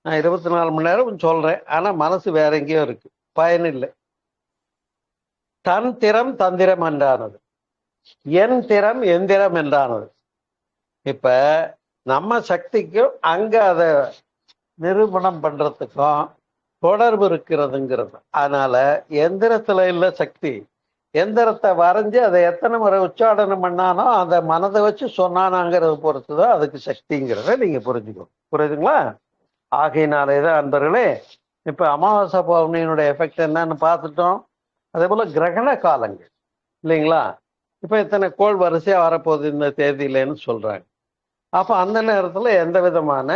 நான் 24 மணி நேரம் சொல்றேன், ஆனா மனசு வேற எங்கேயோ இருக்கு, பயனில்லை. தன் திறம் தந்திரம் என்றானது, என் திறம் எந்திரம் என்றானது. இப்ப நம்ம சக்திக்கும் அங்க அதை நிரூபணம் பண்றதுக்கும் தொடர்பு இருக்கிறதுங்கிறது. அதனால எந்திரத்துல இல்ல சக்தி, எந்திரத்தை வரைஞ்சி அதை எத்தனை முறை உச்சாடனம் பண்ணானோ அந்த மனதை வச்சு சொன்னானாங்கிறத பொறுத்துதான் அதுக்கு சக்திங்கிறத நீங்க புரிஞ்சுக்கணும். புரியுதுங்களா? ஆகையினாலேதான் அன்பர்களே, இப்ப அமாவாசை பௌர்ணமியினுடைய எஃபெக்ட் என்னன்னு பார்த்துட்டோம். அதே போல கிரகண காலங்கள் இல்லைங்களா? இப்ப இத்தனை கோள் வரிசையா வரப்போகுது இந்த தேதியிலன்னு சொல்றாங்க. அப்ப அந்த நேரத்துல எந்த விதமான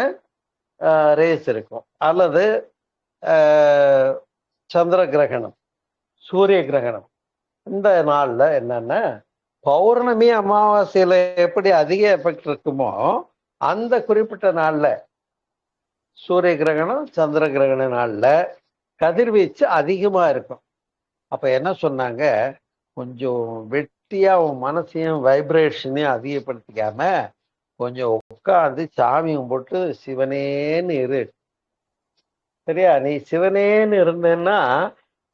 ரேஸ் இருக்கும். அல்லது சந்திர கிரகணம், சூரிய கிரகணம். இந்த நாள்ல என்னன்னா பௌர்ணமி அமாவாசையில எப்படி அதிக எஃபெக்ட் இருக்குமோ அந்த குறிப்பிட்ட நாள்ல சூரிய கிரகணம் சந்திர கிரகண நாள்ல கதிர்வீச்சு அதிகமா இருக்கும். அப்ப என்ன சொன்னாங்க, கொஞ்சம் வெட்டியா உன் மனசையும் வைப்ரேஷனையும் அதிகப்படுத்திக்காம கொஞ்சம் உட்காந்து சாமி கும்பிட்டு சிவனேன்னு இரு. சரியா? நீ சிவனேன்னு இருந்தேன்னா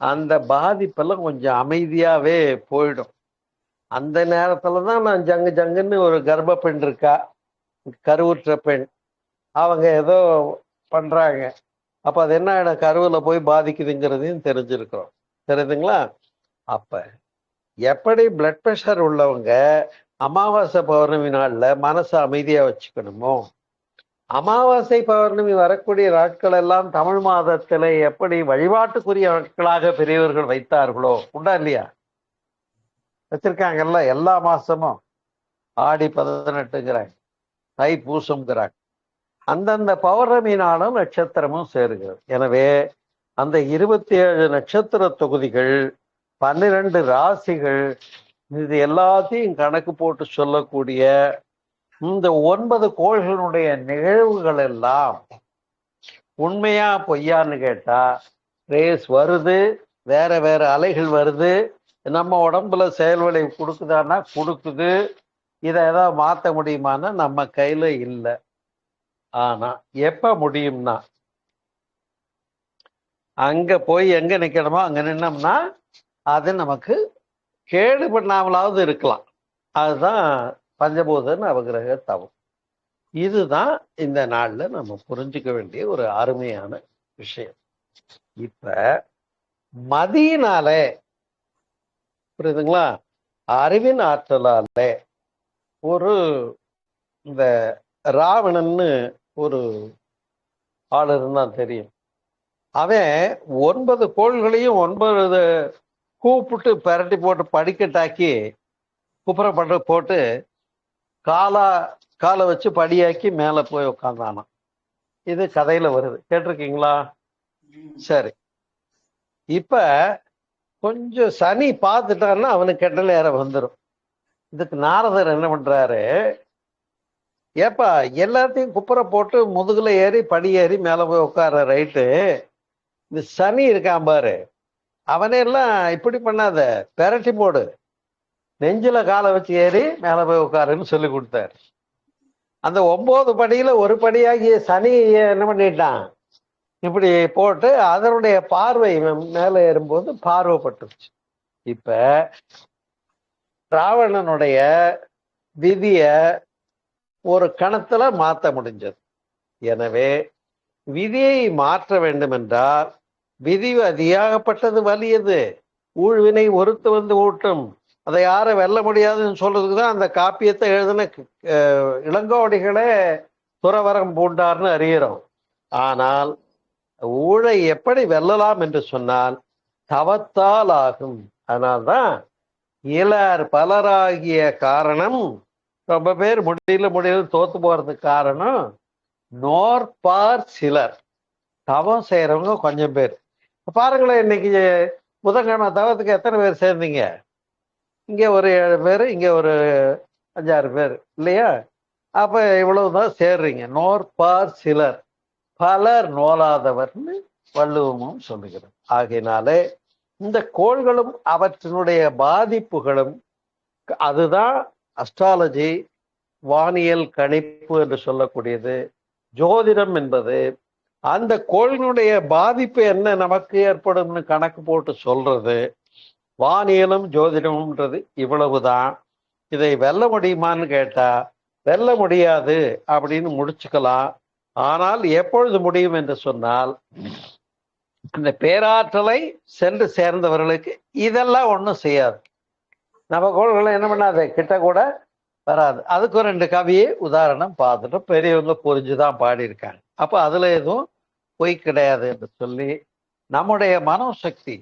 அந்த பாதிப்பெல்லாம் கொஞ்சம் அமைதியாவே போயிடும். அந்த நேரத்துலதான் நான் ஜங்கு ஜங்குன்னு ஒரு கர்ப்ப பெண் இருக்கா, கருவுற்ற பெண், அவங்க ஏதோ பண்றாங்க. அப்ப அது என்ன கருவுல போய் பாதிக்குதுங்கிறதையும் தெரிஞ்சிருக்கிறோம். தெரியுதுங்களா? அப்ப எப்படி பிளட் ப்ரெஷர் உள்ளவங்க அமாவாசை பௌர்ணமி நாள்ல மனசை அமைதியா வச்சுக்கணுமோ, அமாவாசை பௌர்ணமி வரக்கூடிய நாட்கள் எல்லாம் தமிழ் மாதத்துல எப்படி வழிபாட்டுக்குரிய நாட்களாக பெரியவர்கள் வைத்தார்களோ, உண்டா இல்லையா? வச்சிருக்காங்கல்ல. எல்லா மாசமும் ஆடி 18ங்கிறாங்க, தை பூசம்ங்கிறாங்க. அந்தந்த பௌர்ணமி நாளும் நட்சத்திரமும் சேருகிறது. எனவே அந்த 27 நட்சத்திர தொகுதிகள், 12 ராசிகள், இது எல்லாத்தையும் கணக்கு போட்டு சொல்லக்கூடிய இந்த 9 கோள்களுடைய நிகழ்வுகள் எல்லாம் உண்மையா பொய்யான்னு கேட்டா, ரேஸ் வருது, வேற வேற அலைகள் வருது, நம்ம உடம்புல செயல்விளைவு கொடுக்குதான்னா கொடுக்குது. இதை ஏதாவது மாற்ற முடியுமான்னா நம்ம கையில இல்லை. ஆனா எப்ப முடியும்னா, அங்க போய் எங்க நிக்கணுமோ அங்க நின்னோம்னா அது நமக்கு கேடு பண்ணாமலாவது இருக்கலாம். அதுதான் பஞ்சபூத நவகிரக தவம். இதுதான் இந்த நாள்ல நம்ம புரிஞ்சுக்க வேண்டிய ஒரு அருமையான விஷயம். இப்ப மதியினாலே, புரியுதுங்களா, அறிவின் ஆற்றலாலே ஒரு இந்த ராவணன்னு ஒரு ஆள் இருந்தான் தெரியும். அவன் 9 கோள்களையும் 9 கூப்பிட்டு பெரட்டி போட்டு படிக்கட்டாக்கி குப்புற போட்டு காலை வச்சு படியாக்கி மேல போய் உட்காந்தானாம். இது கதையில வருது, கேட்டிருக்கீங்களா? சரி. இப்ப கொஞ்சம் சனி பார்த்துட்டான்னா அவனுக்கு கெட்ட நேரம் வந்துடும். இதுக்கு நாரதர் என்ன பண்றாரு, ஏப்பா எல்லாத்தையும் குப்புற போட்டு முதுகுல ஏறி படி ஏறி மேல போய் உட்கார ரைட்டு, இந்த சனி இருக்கான் பாரு, அவனெல்லாம் இப்படி பண்ணாத, பெரட்டி போடு, நெஞ்சில காலை வச்சு ஏறி மேல போய் உட்காருன்னு சொல்லி கொடுத்தாரு. அந்த 9 படியில ஒரு படியாகிய சனி என்ன பண்ணிட்டான், இப்படி போட்டு அதனுடைய பார்வை மேல ஏறும்போது பார்வைப்பட்டுருச்சு. இப்ப ராவணனுடைய விதிய ஒரு கணத்துல மாற்ற முடிஞ்சது. எனவே விதியை மாற்ற வேண்டும் என்றால், விதி அதியாகப்பட்டது வலியது, ஊழ்வினை ஒருத்து வந்து ஊட்டும், அதை யாரை வெல்ல முடியாதுன்னு சொல்றதுக்கு தான் அந்த காப்பியத்தை எழுதின இளங்கோவடிகளே துறவரம் பூண்டார்னு அறிகிறோம். ஆனால் ஊழை எப்படி வெல்லலாம் என்று சொன்னால் தவத்தால் ஆகும். அதனால்தான் இலர் பலராகிய காரணம், ரொம்ப பேர் முடியல தோத்து போறதுக்கு காரணம் நோற்பார் சிலர், தவம் செய்யறவங்க கொஞ்சம் பேர். பாருங்களேன், இன்னைக்கு புதன்கிழமை தவத்துக்கு எத்தனை பேர் சேர்ந்தீங்க? இங்க ஒரு 7 பேர், இங்க ஒரு 5-6 பேர் இல்லையா? அப்ப இவ்வளவுதான் சேர்றீங்க. நோற்பார் சிலர், பலர் நோலாதவர்னு வள்ளுவமும் சொல்லுகிறது. ஆகையினாலே இந்த கோள்களும் அவற்றினுடைய பாதிப்புகளும், அதுதான் அஸ்ட்ராலஜி, வானியல் கணிப்பு என்று சொல்லக்கூடியது. ஜோதிடம் என்பது அந்த கோளினுடைய பாதிப்பு என்ன நமக்கு ஏற்படும்னு கணக்கு போட்டு சொல்றது. வானியலும் ஜோதிடம்ன்றது இவ்வளவுதான். இதை வெல்ல முடியுமான்னு கேட்டா வெல்ல முடியாது அப்படின்னு முடிச்சுக்கலாம். ஆனால் எப்பொழுது முடியும் என்று சொன்னால், இந்த பேராற்றலை சென்று சேர்ந்தவர்களுக்கு இதெல்லாம் ஒன்றும் செய்யாது. நம்ம கோள்களை என்ன பண்ணாது, கிட்ட கூட வராது. அதுக்கு 2 கவியை உதாரணம் பார்த்துட்டு பெரியவங்க புரிஞ்சுதான் பாடியிருக்காங்க. அப்ப அதுல எதுவும் பொய் கிடையாது என்று சொல்லி, நம்முடைய மனோசக்தி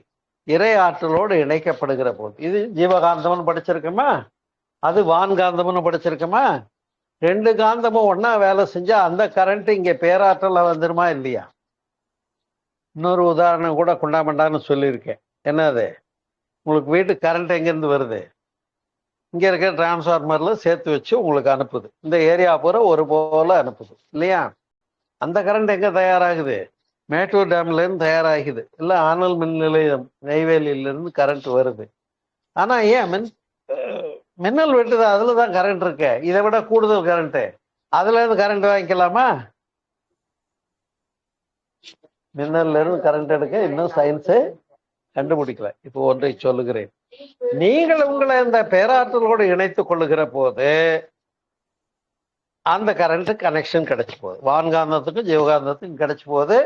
இறை ஆற்றலோடு இணைக்கப்படுகிற போது, இது ஜீவகாந்தம்னு படிச்சிருக்கோமா, அது வான்காந்தம்னு படிச்சிருக்கோமா, 2 காந்தமும் ஒன்னா வேலை செஞ்சா அந்த கரண்ட் இங்க பேராற்றல வந்துருமா இல்லையா? இன்னொரு உதாரணம் கூட கொண்டாமண்டான்னு சொல்லியிருக்கேன். என்னது, உங்களுக்கு வீட்டுக்கு கரண்ட் எங்கேருந்து வருது? இங்க இருக்க டிரான்ஸ்ஃபார்மர்ல சேர்த்து வச்சு உங்களுக்கு அனுப்புது. இந்த ஏரியா பூரா ஒரு போல அனுப்புது இல்லையா? அந்த கரண்ட் எங்க தயாராகுது? மேட்டூர் டேம்ல இருந்து தயாராகுது. இல்ல ஆனல் மின் நிலையம் நெய்வேலியில இருந்து கரண்ட் வருது. ஆனா ஏன் மின்னல் வெட்டுது, அதுலதான் கரண்ட் இருக்கு. இதை விட கூடுதல் கரண்ட் அதுல இருந்து கரண்ட் வாங்கிக்கலாமா? மின்னல்ல இருந்து கரண்ட் எடுக்க இன்னும் சயின்ஸ் கண்டுபிடிக்கல. இப்போ ஒன்றை சொல்லுகிறேன். நீங்கள் உங்களை இந்த பேராற்றலோடு இணைத்துக் கொள்ளுகிற போது அந்த கரண்ட் கனெக்ஷன் கிடைச்சு போகுது. வான்காந்தத்துக்கும் ஜீவகாந்தத்துக்கும் கிடைச்சு போகுது.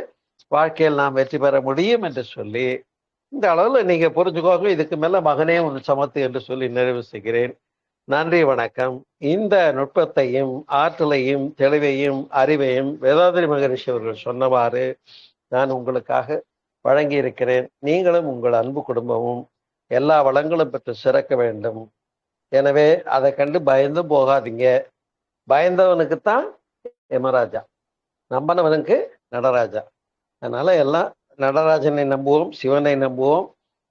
வாழ்க்கையில் நாம் வெற்றி பெற முடியும் என்று சொல்லி இந்த அளவுல நீங்க புரிஞ்சுக்கோங்க. இதுக்கு மேல மகனே ஒன்று சமத்து என்று சொல்லி நிறைவு செய்கிறேன். நன்றி, வணக்கம். இந்த நுட்பத்தையும் ஆற்றலையும் தெளிவையும் அறிவையும் வேதாதிரி மகரிஷி அவர்கள் சொன்னவாறு நான் உங்களுக்காக வழங்கி இருக்கிறேன். நீங்களும் உங்கள் அன்பு குடும்பமும் எல்லா வளங்களும் பெற்று சிறக்க வேண்டும். எனவே அதை கண்டு பயந்தும் போகாதீங்க. பயந்தவனுக்குத்தான் யமராஜா, நம்பனவனுக்கு நடராஜா. அதனால எல்லாம் நடராஜனை நம்புவோம், சிவனை நம்புவோம்.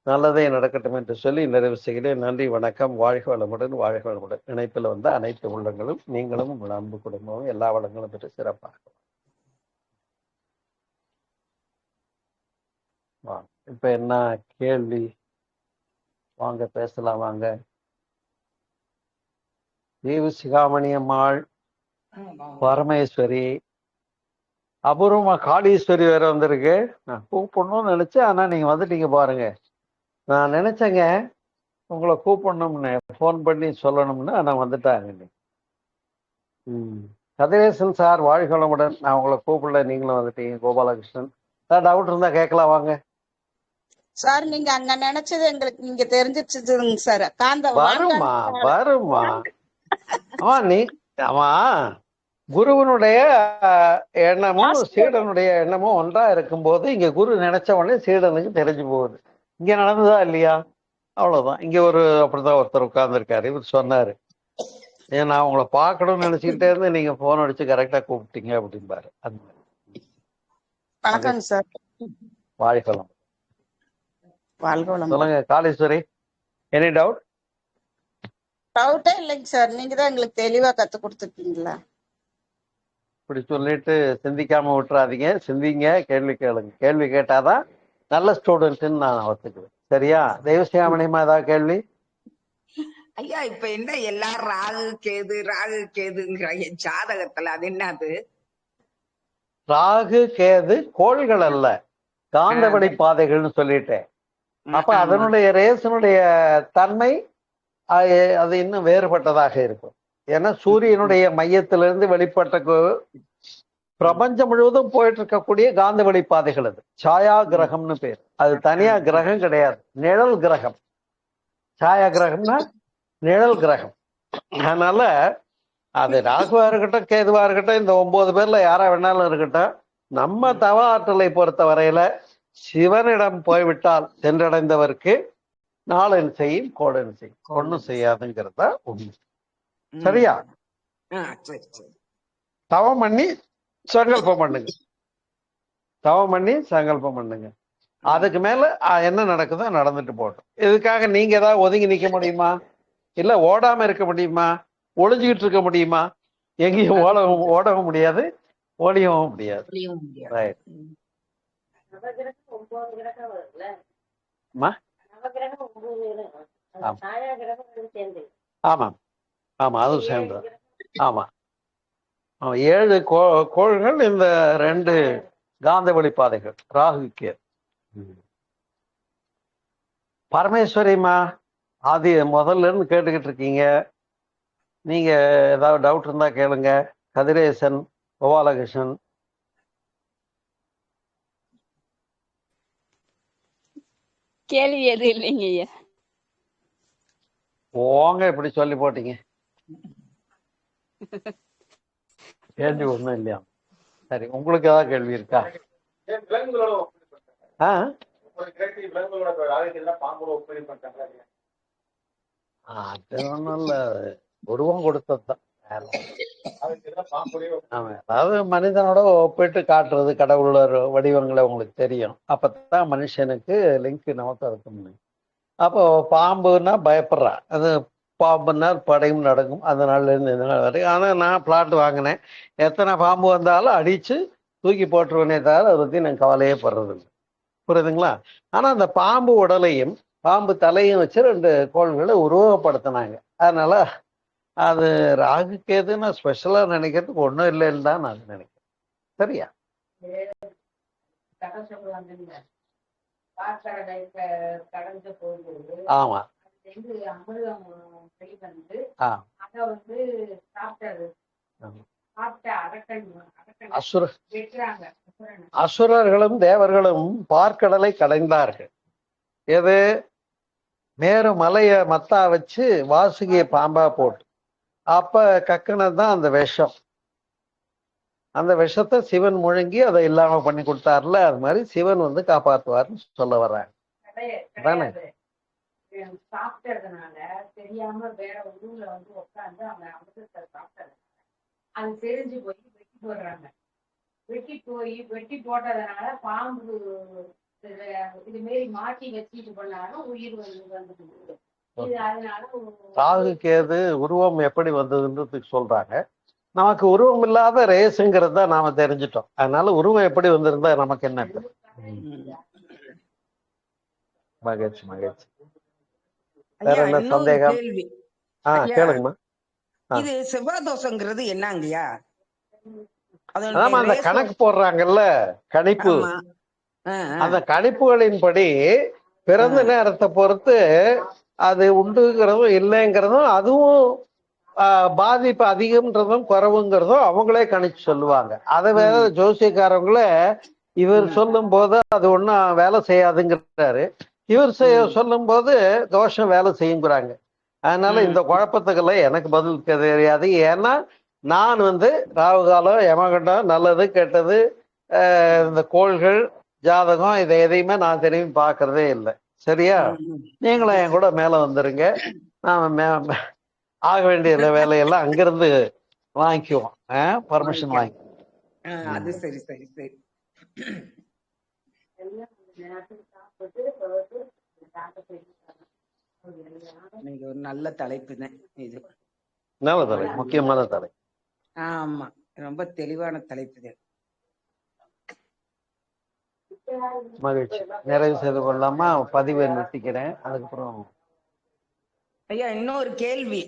நல்லதே நடக்கட்டும் என்று சொல்லி நிறைவு செய்கிறேன். நன்றி, வணக்கம். வாழ்க வளமுடன், வாழ்க வளமுடன். இணைப்பில் வந்த அனைத்து உள்ளங்களும் நீங்களும் உங்கள் அன்பு குடும்பமும் எல்லா வளங்களும் பெற்று சிறப்பாக. இப்ப என்ன கேள்வி? வாங்க பேசலாம். வாங்க. தேவு சிகாமணி அம்மாள், பரமேஸ்வரி, அபூர்வமா காளீஸ்வரி வேற வந்திருக்கு. நான் கூப்பிடணும்னு நினைச்சேன், ஆனா நீங்க வந்துட்டீங்க பாருங்க. நான் நினைச்சேங்க உங்களை கூப்பிடணும்னு, போன் பண்ணி சொல்லணும்னு, ஆனா வந்துட்டாங்க. கதிரேசன் சார், வாழ்க வளமுடன். நான் உங்களை கூப்பிடல, நீங்களும் வந்துட்டீங்க. கோபாலகிருஷ்ணன் சார், டவுட் இருந்தா கேட்கலாம், வாங்க சார். நீங்க அங்க நினைச்சது எங்களுக்கு நீங்க தெரிஞ்சிச்சுதுங்க சார். வருமா வருமா. ஆமா, நீ ஆமா, குருவனுடைய எண்ணமும் சீடனுடைய எண்ணமும் ஒன்றா இருக்கும்போது இங்க குரு நினைச்ச உடனே சீடனுக்கு தெரிஞ்சு போகுது. இங்க நடந்ததா இல்லையா? அவ்வளவுதான். இங்க அப்படிதான் ஒருத்தர் உட்கார்ந்துருக்காரு. இவர் சொன்னாரு, ஏன் நான் உங்களை பார்க்கணும்னு நினைச்சுக்கிட்டே இருந்து நீங்க போன் அடிச்சு கரெக்டா கூப்பிட்டீங்க அப்படிம்பாரு. அந்த வணக்கம் சார். வாழ்க்கலாம். சொல்லுங்க காளீஸ்வரி, எனி டவுட்? டவுட்டே இல்லைங்க சார். நீங்க தான் எங்களுக்கு தெளிவா கத்து கொடுத்துருக்கீங்களா. இப்படி சொல்லிட்டு சிந்திக்காம விட்டுறாதீங்க, சிந்திங்க, கேள்வி கேளுங்க. கேள்வி கேட்டாதான் நல்ல ஸ்டூடெண்ட்னு நான் ஒத்துக்குவேன். சரியா? தெய்வசியாமணியமா ஏதாவது கேள்வி? ஐயா, இப்ப என்ன எல்லாரும் ராகு கேதுங்கிறாங்க ஜாதகத்துல, அது என்னது? ராகு கேது கோள்கள் அல்ல, காந்தவழி பாதைகள்னு சொல்லிட்டேன். அப்ப அதனுடைய ரேசனுடைய தன்மை அது இன்னும் வேறுபட்டதாக இருக்கும். ஏன்னா சூரியனுடைய மையத்திலிருந்து வெளிப்பட்ட பிரபஞ்சம் முழுவதும் போயிட்டு இருக்கக்கூடிய காந்த வழிபாதைகள் அது. சாயா கிரகம்னு பேர். அது தனியா கிரகம் கிடையாது, நிழல் கிரகம். சாயா கிரகம்னா நிழல் கிரகம். அதனால அது ராகுவா இருக்கட்டும் கேதுவா இருக்கட்டும், இந்த 9 பேர்ல யாரா வேணாலும் இருக்கட்டும், நம்ம தவ ஆற்றலை பொறுத்த வரையில சிவனிடம் போய்விட்டால் சென்றடைந்தவருக்கு நாளன் செய்யும் கோடன் செய்யும், ஒன்னும் செய்யாதுங்கிறத உண்மை. சரியா? தவம் பண்ணி சங்கல்பம் பண்ணுங்க, தவம் பண்ணி சங்கல்பம் பண்ணுங்க. அதுக்கு மேல என்ன நடக்குதோ நடந்துட்டு போட்டோம். இதுக்காக நீங்க ஏதாவது ஒதுங்கி நிக்க முடியுமா? இல்ல ஓடாம இருக்க முடியுமா? ஒளிஞ்சுக்கிட்டு இருக்க முடியுமா? எங்கேயும் ஓடவும் முடியாது, ஒளியவும் முடியாது. ஆமா ஆமா, அதுவும் சேர்ந்து. ஆமா, 7 கோள்கள், இந்த 2 காந்த வழிபாதைகள், ராகு கேது. பரமேஸ்வரிமா, அது முதல்ல இருந்து கேட்டுக்கிட்டு இருக்கீங்க. நீங்க ஏதாவது டவுட் இருந்தா கேளுங்க. கதிரேசன், கோபாலகிருஷ்ணன். கேள்வி எது இல்லைங்க ஐயா. போங்க, இப்படி சொல்லி போட்டீங்க. கேள்வி ஒண்ணும் இல்லையா? சரி, உங்களுக்கு ஏதாவது கேள்வி இருக்கா? அது ஒண்ணும் இல்ல, உருவம் கொடுத்ததுதான். ஆமா, அதாவது மனிதனோட ஒப்பிட்டு காட்டுறது கடவுளோட வடிவங்களை உங்களுக்கு தெரியும். அப்பதான் மனுஷனுக்கு லிங்க் நமக்கு இருக்க முடியும். அப்போ பாம்புன்னா பயப்படுறான். அது பாம்புன்னா படையும் நடக்கும். அதனால இருந்து இந்த நாள் வரைக்கும். ஆனா நான் பிளாட் வாங்கினேன். எத்தனை பாம்பு வந்தாலும் அடிச்சு தூக்கி போட்டுருவேனே தவிர அதை பத்தி நான் கவலையே படுறது இல்லை. புரியுதுங்களா? ஆனா அந்த பாம்பு உடலையும் பாம்பு தலையும் வச்சு 2 கோள்களை உருவகப்படுத்தினாங்க. அதனால அது ராகு கேதுன்னு ஸ்பெஷலா நினைக்கிறதுக்கு ஒண்ணும் இல்லைன்னு தான் நான் நினைக்கிறேன். சரியா? கதை சொல்லுவாங்கல்ல, கடந்து போகும்போது ஆமா. அதுல இருந்து அமிர்தம் வெளிவந்து ஆ அத வந்து சாப்பிட்டது. ஆமா. சாப்பிட்ட அரக்கன் அசுர வெட்டுறாங்க அசுரனை. அசுரர்களும் தேவர்களும் பார்க்கடலை கடைந்தார்கள். எது? மேரு மலைய மத்தா வச்சு வாசுகிய பாம்பா போட்டு அப்ப கக்குனது தான் அந்த விஷம். அந்த விஷத்தை சிவன் முழுங்கி அதை இல்லாம பண்ணி கொடுத்தாருல, அது மாதிரி சிவன் வந்து காப்பாத்துவார்னு சொல்ல வர்றாங்க. தானே? கிடையாது. சாப்பிட்டதுனால தெரியாம வேற ஊர்ல வந்து உட்காந்து அவங்க அமிர்தத்தை சாப்பிட்டது அது தெரிஞ்சு போய் வெட்டி போடுறாங்க. வெட்டி போட்டதுனால பாம்பு இது மாரி மாட்டி வச்சுட்டு பண்ணாலும் உயிர் வந்து இது அதனால ராகு கேது உருவம் எப்படி வந்ததுன்றது சொல்றாங்க. நமக்கு உருவம் இல்லாத ரேஸுங்கிறது தான் நாம தெரிஞ்சிட்டோம். அதனால உருவம் எப்படி வந்திருந்தா நமக்கு என்ன? மகிழ்ச்சி மகிழ்ச்சி. வேற ஐயா என்ன இன்னொரு சந்தேகம்? கேள்வி. ஐயா, கேளுங்கம்மா. இது செவ்வாய் தோஷங்கிறது என்னங்கய்யா? அதாம அந்த அதனுடைய கணக்கு போடுறாங்கல்ல, கணிப்பு. ஆமா. அந்த கணிப்புகளின்படி பிறந்த நேரத்தை பொறுத்து அது உண்டுங்கிறதும் இல்லைங்கிறதும், அதுவும் பாதிப்பு அதிகம்ன்றதும் குறைவுங்கிறதும் அவங்களே கணிச்சு சொல்லுவாங்க. அதை வேற ஜோசியக்காரங்களே இவர் சொல்லும் போது அது ஒன்றும் வேலை செய்யாதுங்கிறாரு, இவர் சொல்லும் போது தோஷம் வேலை செய்யுங்கிறாங்க. அதனால இந்த குழப்பத்துக்கெல்லாம் எனக்கு பதில் தெரியாது. ஏன்னா நான் வந்து ராகுகாலம், யமகண்டம், நல்லது கெட்டது, இந்த கோள்கள், ஜாதகம், இதை எதையுமே நான் திரும்பி பார்க்கறதே இல்லை. சரியா? நீங்களும் என் கூட மேல வந்துருங்க. நாம ஆக வேண்டிய வேலையெல்லாம் அங்கிருந்து வாங்கிக்குவோம். பர்மிஷன் வாங்கி. அது சரி சரி சரி. இன்னைக்கு ஒரு நல்ல தலைப்பு தான் இது. நல்ல தலை, முக்கியமான தலை. ஆமா, ரொம்ப தெளிவான தலைப்பு தான். மகிழ்ச்சி. நிறைவு செய்து கொள்ளாம பதிவை நிறுத்திக்கிறேன். அதுக்கப்புறம் ஐயா இன்னொரு கேள்வி.